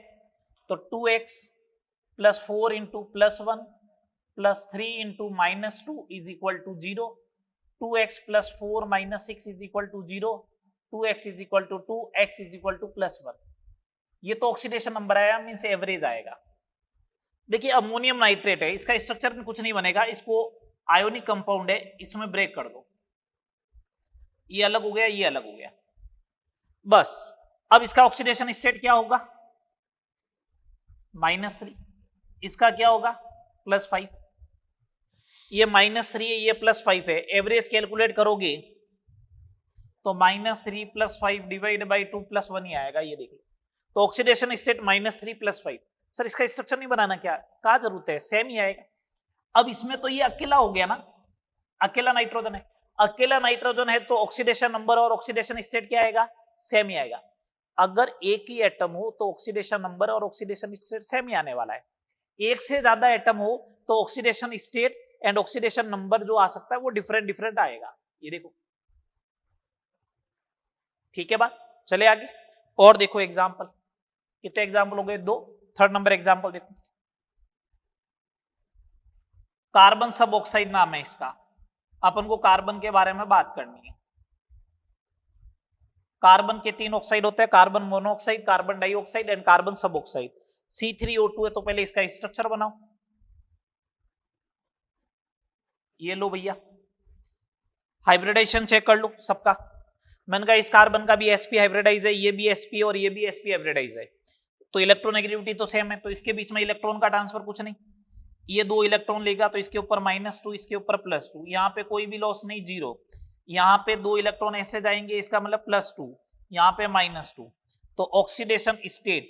तो 2X + 4 into +1 + 3 into -2 is equal to 0, 2X + 4 - 6 is equal to 0, 2X is equal to 2, X is equal to +1। ये तो ऑक्सीडेशन नंबर आया, मीन्स एवरेज आएगा। देखिए अमोनियम नाइट्रेट है, इसका स्ट्रक्चर में कुछ नहीं बनेगा, इसको आयोनिक कंपाउंड है, इसमें ब्रेक कर दो, ये अलग हो गया, ये अलग हो गया, बस। अब इसका ऑक्सीडेशन स्टेट क्या होगा, -3, इसका क्या होगा, +5, ये -3 है, ये +5 है, एवरेज कैलकुलेट करोगे तो -3 + 5 डिवाइड बाई 2 +1 ही आएगा, ये देखिए। तो ऑक्सीडेशन स्टेट -3 + 5। सर इसका स्ट्रक्चर नहीं बनाना क्या, क्या जरूरत है, सेम ही आएगा। अब इसमें तो ये अकेला हो गया ना, अकेला नाइट्रोजन है, अकेला नाइट्रोजन है तो ऑक्सीडेशन नंबर और ऑक्सीडेशन स्टेट क्या आएगा, सेम ही आएगा। अगर एक ही एटम हो तो ऑक्सीडेशन नंबर और ऑक्सीडेशन स्टेट सेम ही आने वाला है, एक से ज्यादा एटम हो तो oxidation state and oxidation number जो आ सकता है वो डिफरेंट आएगा, ये देखो। ठीक है बात, चले आगे और देखो एग्जाम्पल, कितने एग्जाम्पल हो गए, 2। थर्ड नंबर एग्जाम्पल देखो, कार्बन सब ऑक्साइड नाम है इसका, अपन को कार्बन के बारे में बात करनी है। कार्बन के 3 ऑक्साइड होते हैं, carbon monoxide, carbon dioxide and carbon सब ऑक्साइड। C3O2 है, तो पहले इसका स्ट्रक्चर बनाओ, ये लो भैया, हाइब्रिडाइजेशन चेक कर लो सबका। मैंने कहा इस कार्बन का भी sp हाइब्रिडाइज है, ये भी sp और ये भी sp हाइब्रिडाइज है, तो इलेक्ट्रोनेगेटिविटी तो सेम है, तो इसके बीच में इलेक्ट्रॉन का ट्रांसफर कुछ नहीं। ये 2 इलेक्ट्रॉन लेगा तो इसके ऊपर -2, इसके ऊपर +2, यहाँ पे कोई भी लॉस नहीं, 0। यहाँ पे 2 इलेक्ट्रॉन ऐसे जाएंगे, इसका मतलब +2, यहाँ पे -2। तो ऑक्सीडेशन स्टेट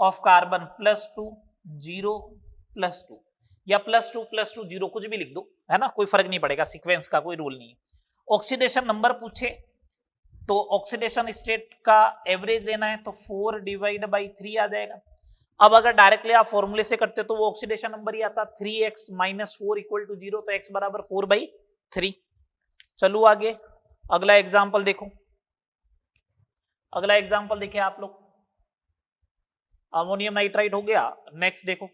ऑफ कार्बन +2 0 +2 या +2 +2 0 कुछ भी लिख दो, है ना, कोई फर्क नहीं पड़ेगा, सीक्वेंस का कोई रूल नहीं है। ऑक्सीडेशन नंबर पूछे तो ऑक्सीडेशन स्टेट का एवरेज लेना है तो 4/3 आ जाएगा। अब अगर डायरेक्टली आप फॉर्मूले से करते तो वो ऑक्सीडेशन नंबर ही आता 3x - 4 = 0, तो x बराबर 4/3। चलो आगे अगला एग्जांपल देखो, अगला एग्जांपल देखिए आप लोग, अमोनियम नाइट्राइड हो गया। नेक्स्ट देखो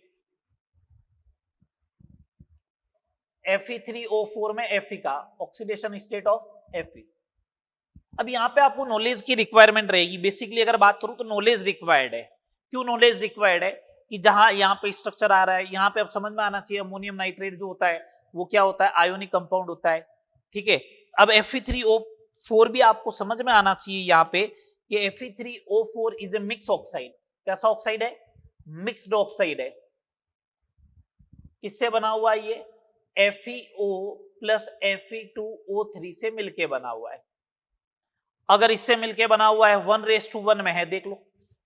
Fe3O4 में Fe का ऑक्सीडेशन स्टेट ऑफ Fe। अब यहाँ पे आपको नॉलेज की रिक्वायरमेंट रहेगी। बेसिकली अगर बात करूं तो नॉलेज रिक्वायर्ड है। क्यों नॉलेज रिक्वायर्ड है? कि जहां यहाँ पे स्ट्रक्चर आ रहा है, यहाँ पे अब समझ में आना चाहिए अमोनियम नाइट्रेट जो होता है वो क्या होता है, आयोनिक कंपाउंड होता है। ठीक है, अब Fe3O4 भी आपको समझ में आना चाहिए यहाँ पे कि Fe3O4 is a mix oxide. कैसा ऑक्साइड है? मिक्स्ड ऑक्साइड है। किससे बना हुआ है ये? FeO प्लस Fe2O3 से मिलके बना हुआ है। अगर इससे मिलके बना हुआ है 1:1 में है, देख लो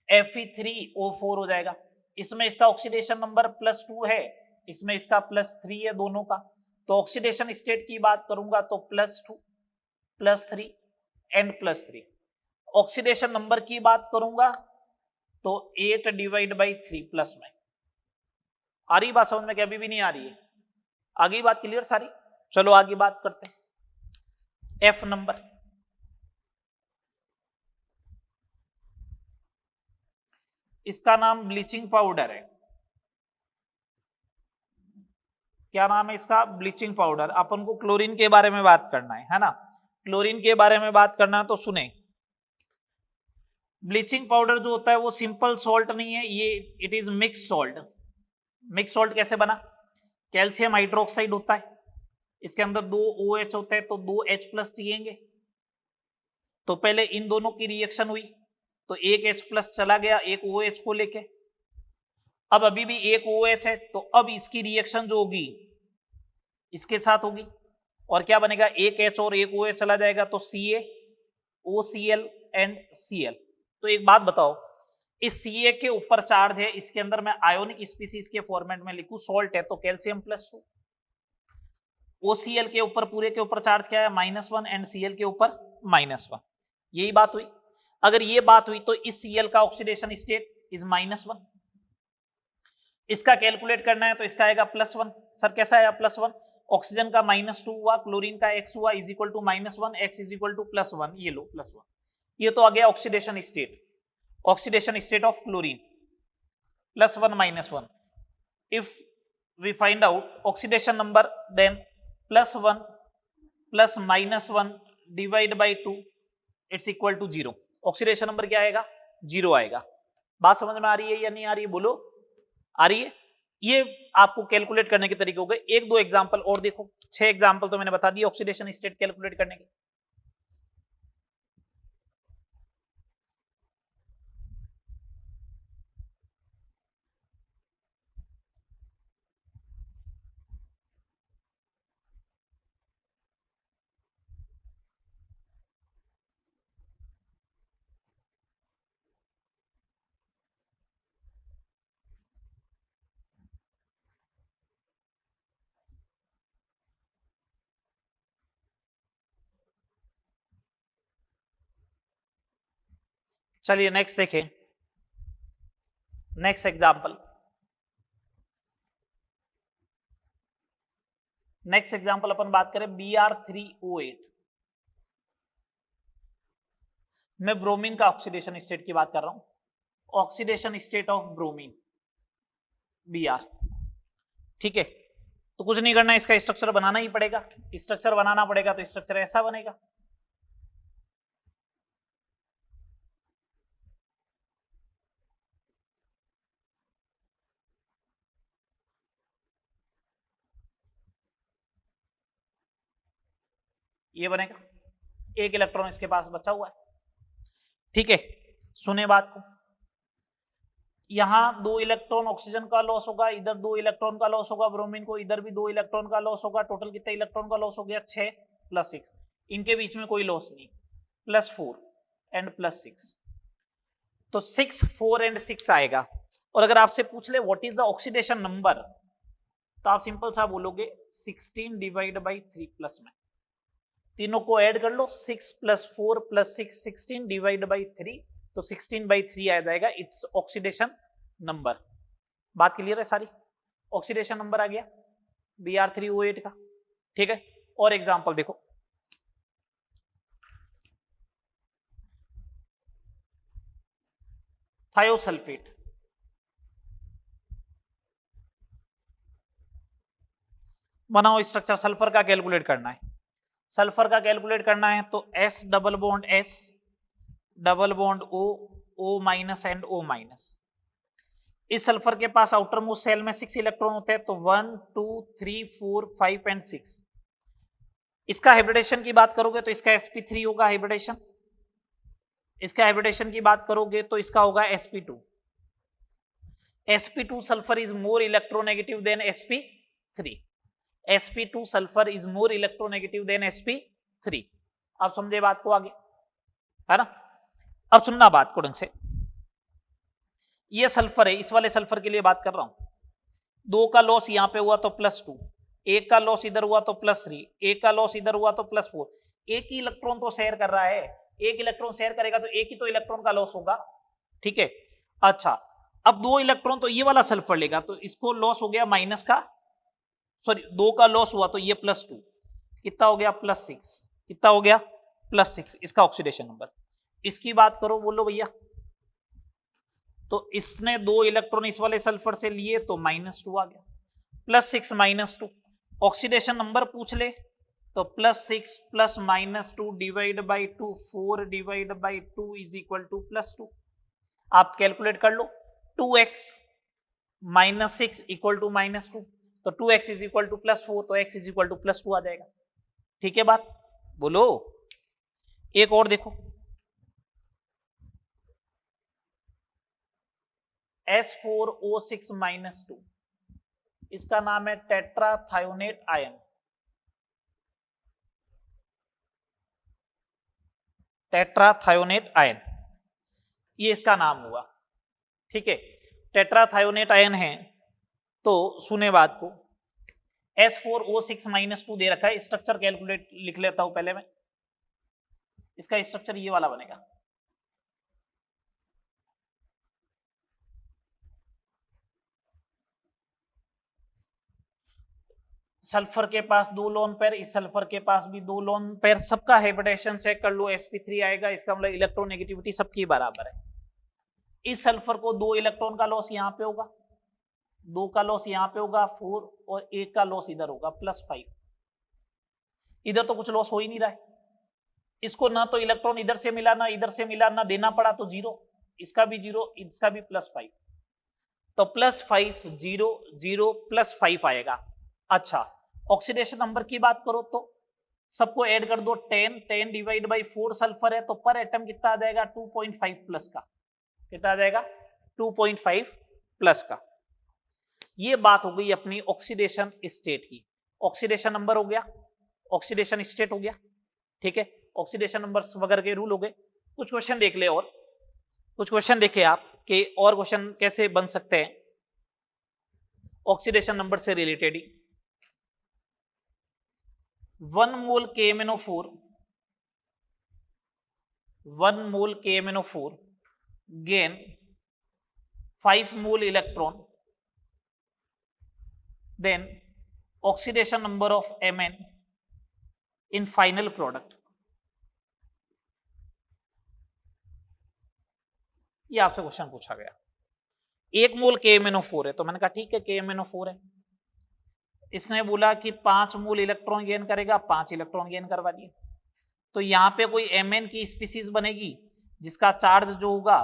Fe3O4 हो जाएगा। इसमें इसका ऑक्सीडेशन नंबर +2 है, इसमें इसका +3 है, दोनों का। तो ऑक्सीडेशन स्टेट की बात करूंगा तो +2 +3 एंड +3। ऑक्सीडेशन नंबर की बात करूंगा तो 8/3 प्लस में। आ रही बात समझ में कि अभी भी नहीं आ रही है? आगे बात क्लियर सारी? चलो आगे बात करते हैं। F नंबर, इसका नाम ब्लीचिंग पाउडर है। क्या नाम है इसका? Bleaching powder. अपन को क्लोरीन के बारे में बात करना है ना? क्लोरीन के बारे में बात करना है तो सुने, ब्लीचिंग पाउडर जो होता है वो सिंपल सॉल्ट नहीं है, ये it is mix salt. Mix salt कैसे बना? कैल्शियम हाइड्रोक्साइड होता है, इसके अंदर 2 OH होते हैं तो 2 H+ चाहिएंगे। तो पहले इन दोनों की रिएक्शन हुई तो एक H+ चला गया एक OH को लेके। अब अभी भी एक OH है तो अब इसकी रिएक्शन जो होगी इसके साथ होगी और क्या बनेगा? एक H और एक OH चला जाएगा तो Ca OCl एंड Cl। तो एक बात बताओ, इस Ca के ऊपर चार्ज है, इसके अंदर मैं आयोनिक स्पीसीज के फॉर्मेट में लिखूं, सॉल्ट है तो कैल्शियम +2। OCl के ऊपर पूरे के ऊपर चार्ज क्या है? -1 एंड Cl के ऊपर -1। यही बात हुई। अगर ये बात हुई तो इस Cl का ऑक्सीडेशन स्टेट इज -1। इसका कैलकुलेट करना है तो इसका आएगा +1। सर कैसा आया +1? ऑक्सीजन का -2 हुआ, क्लोरीन का x हुआ, is equal to -1, x is equal to +1। ये लो +1। ये तो आ गया oxidation state, oxidation state of chlorine +1 -1। If we find out oxidation number then +1 plus -1 divide by 2 it's equal to 0। Oxidation number क्या आएगा? 0 आएगा। बात समझ में आ रही है या नहीं आ रही है? बोलो, आ रही है? ये आपको कैलकुलेट करने के तरीके हो गए। 1-2 एग्जांपल और देखो, 6 एग्जांपल तो मैंने बता दिए ऑक्सीडेशन स्टेट कैलकुलेट करने के। चलिए नेक्स्ट देखें, नेक्स्ट एग्जांपल। नेक्स्ट एग्जांपल अपन बात करें Br3O8। मैं ब्रोमीन का ऑक्सीडेशन स्टेट की बात कर रहा हूं, oxidation state of bromine Br। ठीक है, तो कुछ नहीं करना, इसका स्ट्रक्चर बनाना ही पड़ेगा। स्ट्रक्चर बनाना पड़ेगा तो स्ट्रक्चर ऐसा बनेगा। ये बनेगा, एक इलेक्ट्रॉन इसके पास बचा हुआ है। ठीक है, सुने बात को, यहाँ 2 इलेक्ट्रॉन ऑक्सीजन का लॉस होगा, इधर 2 इलेक्ट्रॉन का लॉस होगा ब्रोमीन को, इधर भी 2 इलेक्ट्रॉन का लॉस होगा, टोटल कितने इलेक्ट्रॉन का लॉस हो गया 6 + 6, इनके बीच में कोई लॉस नहीं, +4 एंड +6, तो 6 4 एंड 6 आएगा। और अगर आपसे पूछ ले what is the oxidation number, तो आप सिंपल सा बोलोगे 16 / 3 प्लस में, तीनों को ऐड कर लो, 6 + 4 + 6 16 / 3, तो 16/3 आ जाएगा इट्स ऑक्सीडेशन नंबर। बात क्लियर है सारी? ऑक्सीडेशन नंबर आ गया Br3O8 का। ठीक है, और एग्जांपल देखो, थायोसल्फेट, बनाओ स्ट्रक्चर, सल्फर का कैलकुलेट करना है, सल्फर का कैलकुलेट करना है तो S double bond S double bond O, O- and O-। इस सल्फर के पास आउटर मोस्ट सेल में 6 इलेक्ट्रॉन होते हैं, तो 1 2 3 4 5 एंड 6। इसका हाइब्रिडेशन की बात करोगे तो इसका sp3 होगा हाइब्रिडेशन, इसका हाइब्रिडेशन की बात करोगे तो इसका होगा sp2। sp2 sulphur is more electronegative than sp3, sp2 sulphur is more electronegative than sp3। आप समझे बात को आगे, है ना? अब सुनना बात को ढंग से, ये सल्फर है, इस वाले सल्फर के लिए बात कर रहा हूं, 2 का लॉस यहां पे हुआ तो +2, 1 का लॉस इधर हुआ तो +3, 1 का लॉस इधर हुआ तो +4, एक ही इलेक्ट्रॉन तो शेयर कर रहा है, एक इलेक्ट्रॉन शेयर करेगा तो एक ही तो इलेक्ट्रॉन का लॉस होगा। ठीक है, अच्छा, अब 2 इलेक्ट्रॉन तो ये वाला सल्फर लेगा, तो इसको लॉस हो गया माइनस का, सॉरी 2 का लॉस हुआ तो ये +2, कितना हो गया +6, कितना हो गया +6, इसका ऑक्सीडेशन नंबर। इसकी बात करो, बोलो भैया, तो इसने 2 इलेक्ट्रॉन इस वाले सल्फर से लिए तो -2 आ गया, +6 -2, ऑक्सीडेशन नंबर पूछ ले तो +6 + -2 / 2 4 / 2 = +2। आप कैलकुलेट कर लो, 2x - 6 = -2, तो 2x = +4, तो x = +2 आ जाएगा। ठीक है बात, बोलो। एक और देखो, S4O6 - 2, इसका नाम है टेट्राथायोनेट आयन, टेट्राथायोनेट आयन, ये इसका नाम हुआ। ठीक है, टेट्राथायोनेट आयन है, तो सुने बात को, S4O6 - 2 दे रखा है, स्ट्रक्चर कैलकुलेट लिख लेता हूं पहले मैं, इसका स्ट्रक्चर ये वाला बनेगा, सल्फर के पास 2 लोन पेयर, इस सल्फर के पास भी 2 लोन पेयर, सबका हाइब्रिडेशन चेक कर लो, sp3 आएगा, इसका मतलब इलेक्ट्रोनेगेटिविटी सबकी बराबर है। इस सल्फर को 2 इलेक्ट्रॉन का लॉस यहां पे होगा, 2 का लॉस यहां पे होगा 4, और 1 का लॉस इधर होगा +5, इधर तो कुछ लॉस हो ही नहीं रहा है, इसको ना तो इलेक्ट्रॉन इधर से मिला ना इधर से मिला, ना देना पड़ा, तो 0, इसका भी 0, इसका भी +5, तो +5 0 0 +5 आएगा। अच्छा, ऑक्सीडेशन नंबर की बात करो तो सबको ऐड कर दो, 10 10 / 4 सल्फर है, तो पर एटम कितना आ जाएगा 2.5 प्लस का, कितना आ जाएगा 2.5 प्लस का। ये बात हो गई अपनी ऑक्सीडेशन स्टेट की, ऑक्सीडेशन नंबर हो गया, ऑक्सीडेशन स्टेट हो गया। ठीक है, ऑक्सीडेशन नंबर वगैरह के रूल हो गए। कुछ क्वेश्चन देख ले, और कुछ क्वेश्चन देखे आप कि और क्वेश्चन कैसे बन सकते हैं ऑक्सीडेशन नंबर से related he. 1 mole KMnO4, 1 mole KMnO4 gain 5 mole electron, then oxidation number of Mn in final product। ये आपसे क्वेश्चन पूछा गया, 1 मोल KMnO4 है, तो मैंने कहा ठीक है KMnO4 है, इसने बोला कि 5 मोल इलेक्ट्रॉन गेन करेगा, 5 इलेक्ट्रॉन गेन करवा दिए, तो यहाँ पे कोई Mn की स्पीसीज बनेगी जिसका चार्ज जो होगा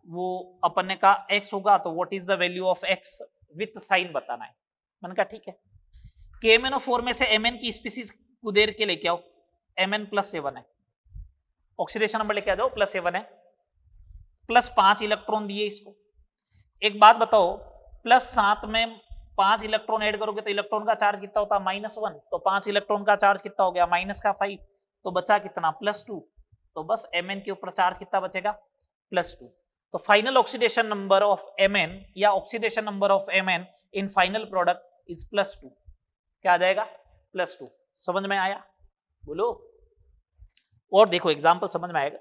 वो अपन ने कहा x होगा, तो what is the value of x with sign बताना है। मैंने कहा ठीक है, KMnO4 में से Mn की स्पीसीज को देर के लेके आओ, Mn +7 है, ऑक्सीडेशन नंबर लेके आ जाओ +7 है, +5 इलेक्ट्रॉन दिए इसको, एक बात बताओ, +7 में 5 इलेक्ट्रॉन ऐड करोगे तो इलेक्ट्रॉन का चार्ज कितना होता है -1, तो 5 इलेक्ट्रॉन का चार्ज कितना हो गया -5, तो बचा कितना +2, तो बस Mn के ऊपर चार्ज कितना बचेगा +2। तो final oxidation number of Mn या oxidation number of Mn in final product is +2। क्या आ जाएगा +2। समझ में आया? बोलो। और देखो एग्जाम्पल समझ में आएगा।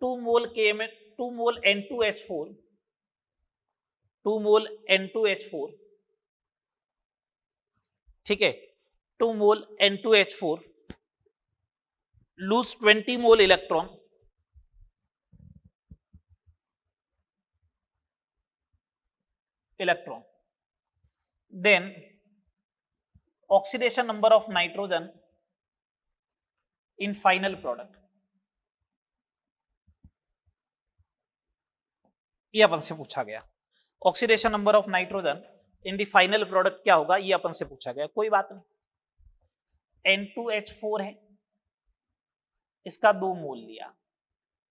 To mole N2H4, 2 mole N2H4, ठीक है, 2 मोल N2H4 lose 20 mole electron, then oxidation number of nitrogen in final product, ये अपन से पूछा गया। Oxidation number of nitrogen in the final product क्या होगा, ये अपन से पूछा गया। कोई बात नहीं, N2H4 है, इसका 2 मोल लिया,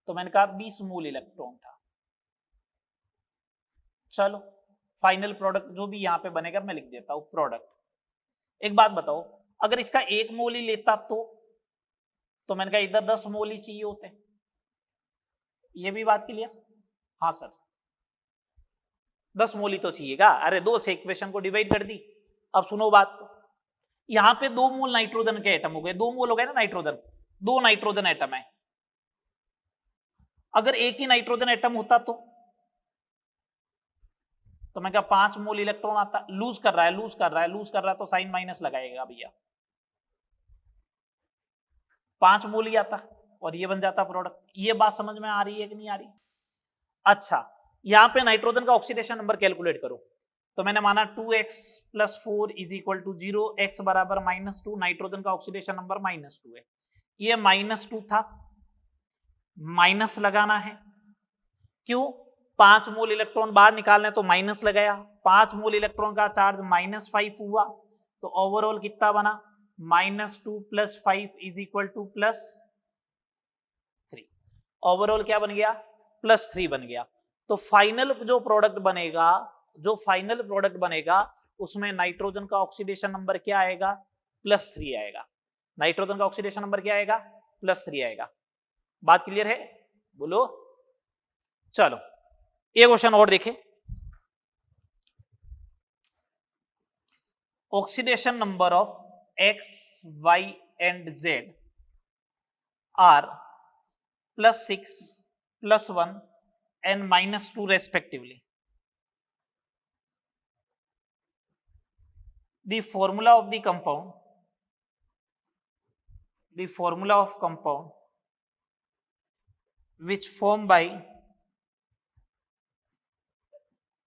तो मैंने कहा 20 मोल इलेक्ट्रॉन था। चलो फाइनल प्रोडक्ट जो भी यहां पे बनेगा मैं लिख देता हूं प्रोडक्ट। एक बात बताओ, अगर इसका 1 मोल ही लेता तो मैंने कहा इधर 10 मोल ही चाहिए होते। ये भी बात क्लियर? हाँ सर, 10 मोल ही तो चाहिएगा। अरे 2 से इक्वेशन को डिवाइड कर दी। अब सुनो बात को, यहां पे 2 मोल नाइट्रोजन के एटम हो गए, 2 मोल हो गए ना नाइट्रोजन, 2 नाइट्रोजन एटम है। अगर एक ही नाइट्रोजन एटम होता तो मैं क्या 5 मोल इलेक्ट्रॉन आता। लूज कर रहा है तो साइन माइनस लगाएगा भैया, 5 मोल ही आता और ये बन जाता प्रोडक्ट। ये बात समझ में आ रही है कि नहीं आ रही? अच्छा, यहां पे नाइट्रोजन का ऑक्सीडेशन नंबर कैलकुलेट करो, तो मैंने माना 2x + 4 = 0, x बराबर -2, नाइट्रोजन का ऑक्सीडेशन नंबर -2 है। ये -2 था, माइनस लगाना है। क्यों? 5 मोल इलेक्ट्रॉन बाहर निकालने तो माइनस लगाया, 5 मोल इलेक्ट्रॉन का चार्ज -5 हुआ, तो ओवरऑल कितना बना -2 + 5 = +3। ओवरऑल क्या बन गया +3 बन गया। तो फाइनल जो प्रोडक्ट बनेगा उसमें नाइट्रोजन का ऑक्सीडेशन नंबर क्या आएगा +3 आएगा। नाइट्रोजन का ऑक्सीडेशन नंबर क्या आएगा +3 आएगा। बात क्लियर है? बोलो। चलो एक क्वेश्चन और देखें। Oxidation number of X, Y and Z are +6, +1 and -2 respectively. The formula of compound which formed by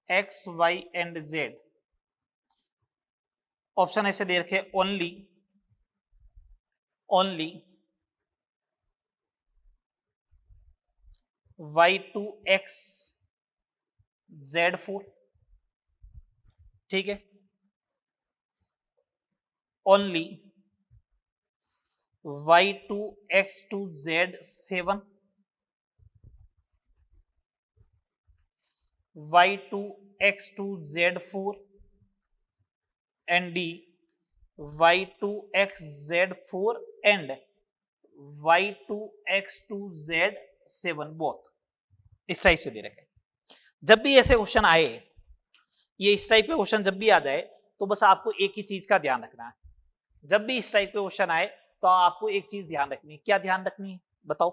X, Y and Z, option ऐसे दे रखे ओनली Y2X Z4, ठीक है, only Y2X2 Z7, Y2X2 Z4 and D Y2X Z4 and Y2X2 Z7 both. इस type से दे रखे। जब भी ऐसे क्वेश्चन आए, ये इस टाइप के क्वेश्चन जब भी आ जाए तो बस आपको एक ही चीज का ध्यान रखना है। जब भी इस टाइप के क्वेश्चन आए तो आपको एक चीज ध्यान रखनी है। क्या ध्यान रखनी है बताओ?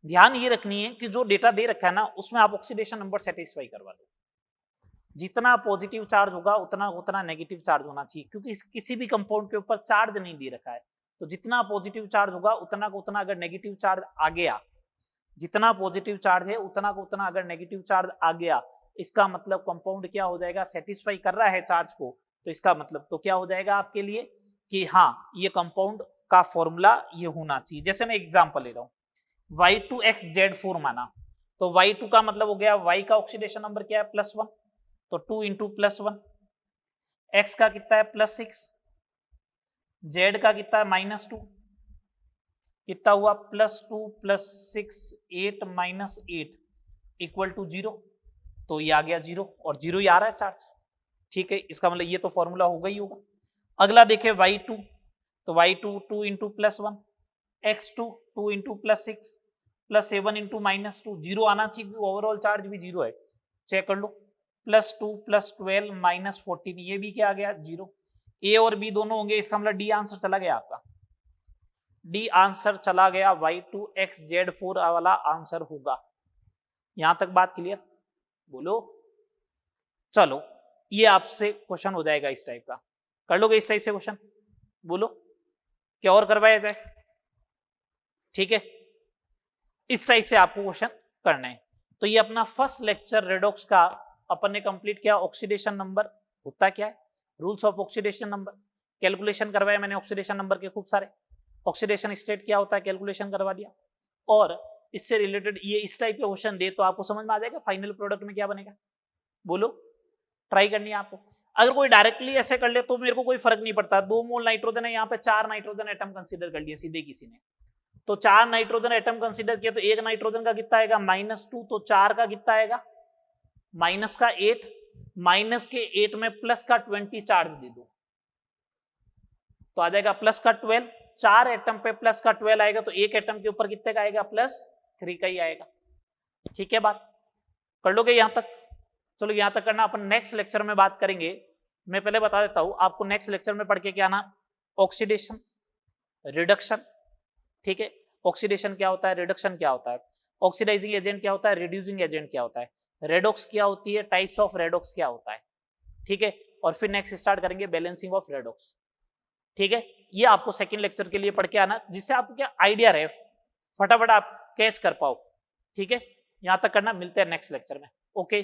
ध्यान ये रखनी है कि जो डेटा दे रखा है ना उसमें आप ऑक्सीडेशन नंबर सेटिस्फाई करवा दो। जितना पॉजिटिव चार्ज होगा उतना नेगेटिव चार्ज होना चाहिए, क्योंकि किसी भी कंपाउंड के ऊपर चार्ज नहीं दे रखा है। तो जितना पॉजिटिव चार्ज होगा उतना अगर नेगेटिव चार्ज आ गया, जितना पॉजिटिव चार्ज है उतना अगर नेगेटिव चार्ज आ गया, इसका मतलब कंपाउंड क्या हो जाएगा, सेटिस्फाई कर रहा है चार्ज को। तो इसका मतलब तो क्या हो जाएगा आपके लिए कि हाँ ये कंपाउंड का फॉर्मूला ये होना चाहिए। जैसे मैं एग्जांपल ले रहा हूं, Y2X Z4 माना, तो Y2 का मतलब हो गया, Y का ऑक्सीडेशन नंबर क्या है +1, तो 2 × +1, X का कितना है +6, Z का कितना है -2, कितना हुआ +2 +6 8 -8 इक्वल टू 0, तो ये आ गया 0 और 0 ही आ रहा है चार्ज। ठीक है, इसका मतलब ये तो फॉर्मूला होगा ही होगा। अगला देखे y2, तो y2 2 into +1, x2 2 into +6 +7 into -2, 0 आना चाहिए, ओवरऑल चार्ज भी 0 है, चेक कर लो। +2 +12 -14, ये भी क्या आ गया 0। ए और बी दोनों होंगे, इसका मतलब डी आंसर चला गया आपका, डी आंसर चला गया, y2xz4 वाला आंसर होगा। यहां तक बात क्लियर? बोलो। चलो ये आपसे क्वेश्चन हो जाएगा इस टाइप का, कर लोगे इस टाइप से क्वेश्चन? बोलो क्या और करवाया जाए? ठीक है, इस टाइप से आपको क्वेश्चन करना है। तो ये अपना फर्स्ट लेक्चर रेडॉक्स का अपन ने कंप्लीट किया। ऑक्सीडेशन नंबर होता क्या है, rules of oxidation number, calculation करवाया मैंने ऑक्सीडेशन नंबर के खूब सारे, ऑक्सीडेशन स्टेट क्या होता है कैलकुलेशन करवा दिया, और इससे रिलेटेड ये इस टाइप के क्वेश्चन दे तो आपको समझ में आ जाएगा फाइनल प्रोडक्ट में क्या बनेगा। बोलो, ट्राई करनी है आपको। अगर कोई डायरेक्टली ऐसे कर ले तो मेरे को कोई फर्क नहीं पड़ता, 2 मोल नाइट्रोजन है, यहाँ पे 4 नाइट्रोजन एटम कंसीडर कर लिए सीधे किसी ने, तो 4 नाइट्रोजन एटम कंसीडर किया, तो एक नाइट्रोजन का कितना आएगा -2, तो 4 का कितना आएगा माइनस का 8, माइनस के 8 में प्लस का 20 चार्ज दे दो तो आ जाएगा प्लस का 12, 4 एटम पे प्लस का 12 आएगा, तो एक एटम के ऊपर कितने का आएगा +3 का ही आएगा। ठीक है, बात कर लोगे यहां तक? चलो यहां तक करना, अपन नेक्स्ट लेक्चर में बात करेंगे। मैं पहले बता देता हूं आपको, नेक्स्ट लेक्चर में पढ़ के क्या आना, ऑक्सीडेशन, रिडक्शन। ठीक है, ऑक्सीडेशन क्या होता है, रिडक्शन क्या होता है, ऑक्सीडाइजिंग एजेंट क्या होता है, रिड्यूसिंग एजेंट क्या होता है, रेडॉक्स क्या होती है, टाइप्स ऑफ रेडॉक्स क्या होता है। ठीक है, और फिर नेक्स्ट स्टार्ट करेंगे बैलेंसिंग ऑफ रेडॉक्स। ठीक है, ये आपको सेकंड लेक्चर के लिए पढ़ के आना, जिससे आपको क्या आइडिया रहे, फटाफट आप कैच कर पाओ। ठीक है, यहां तक करना, मिलते हैं नेक्स्ट लेक्चर में। ओके।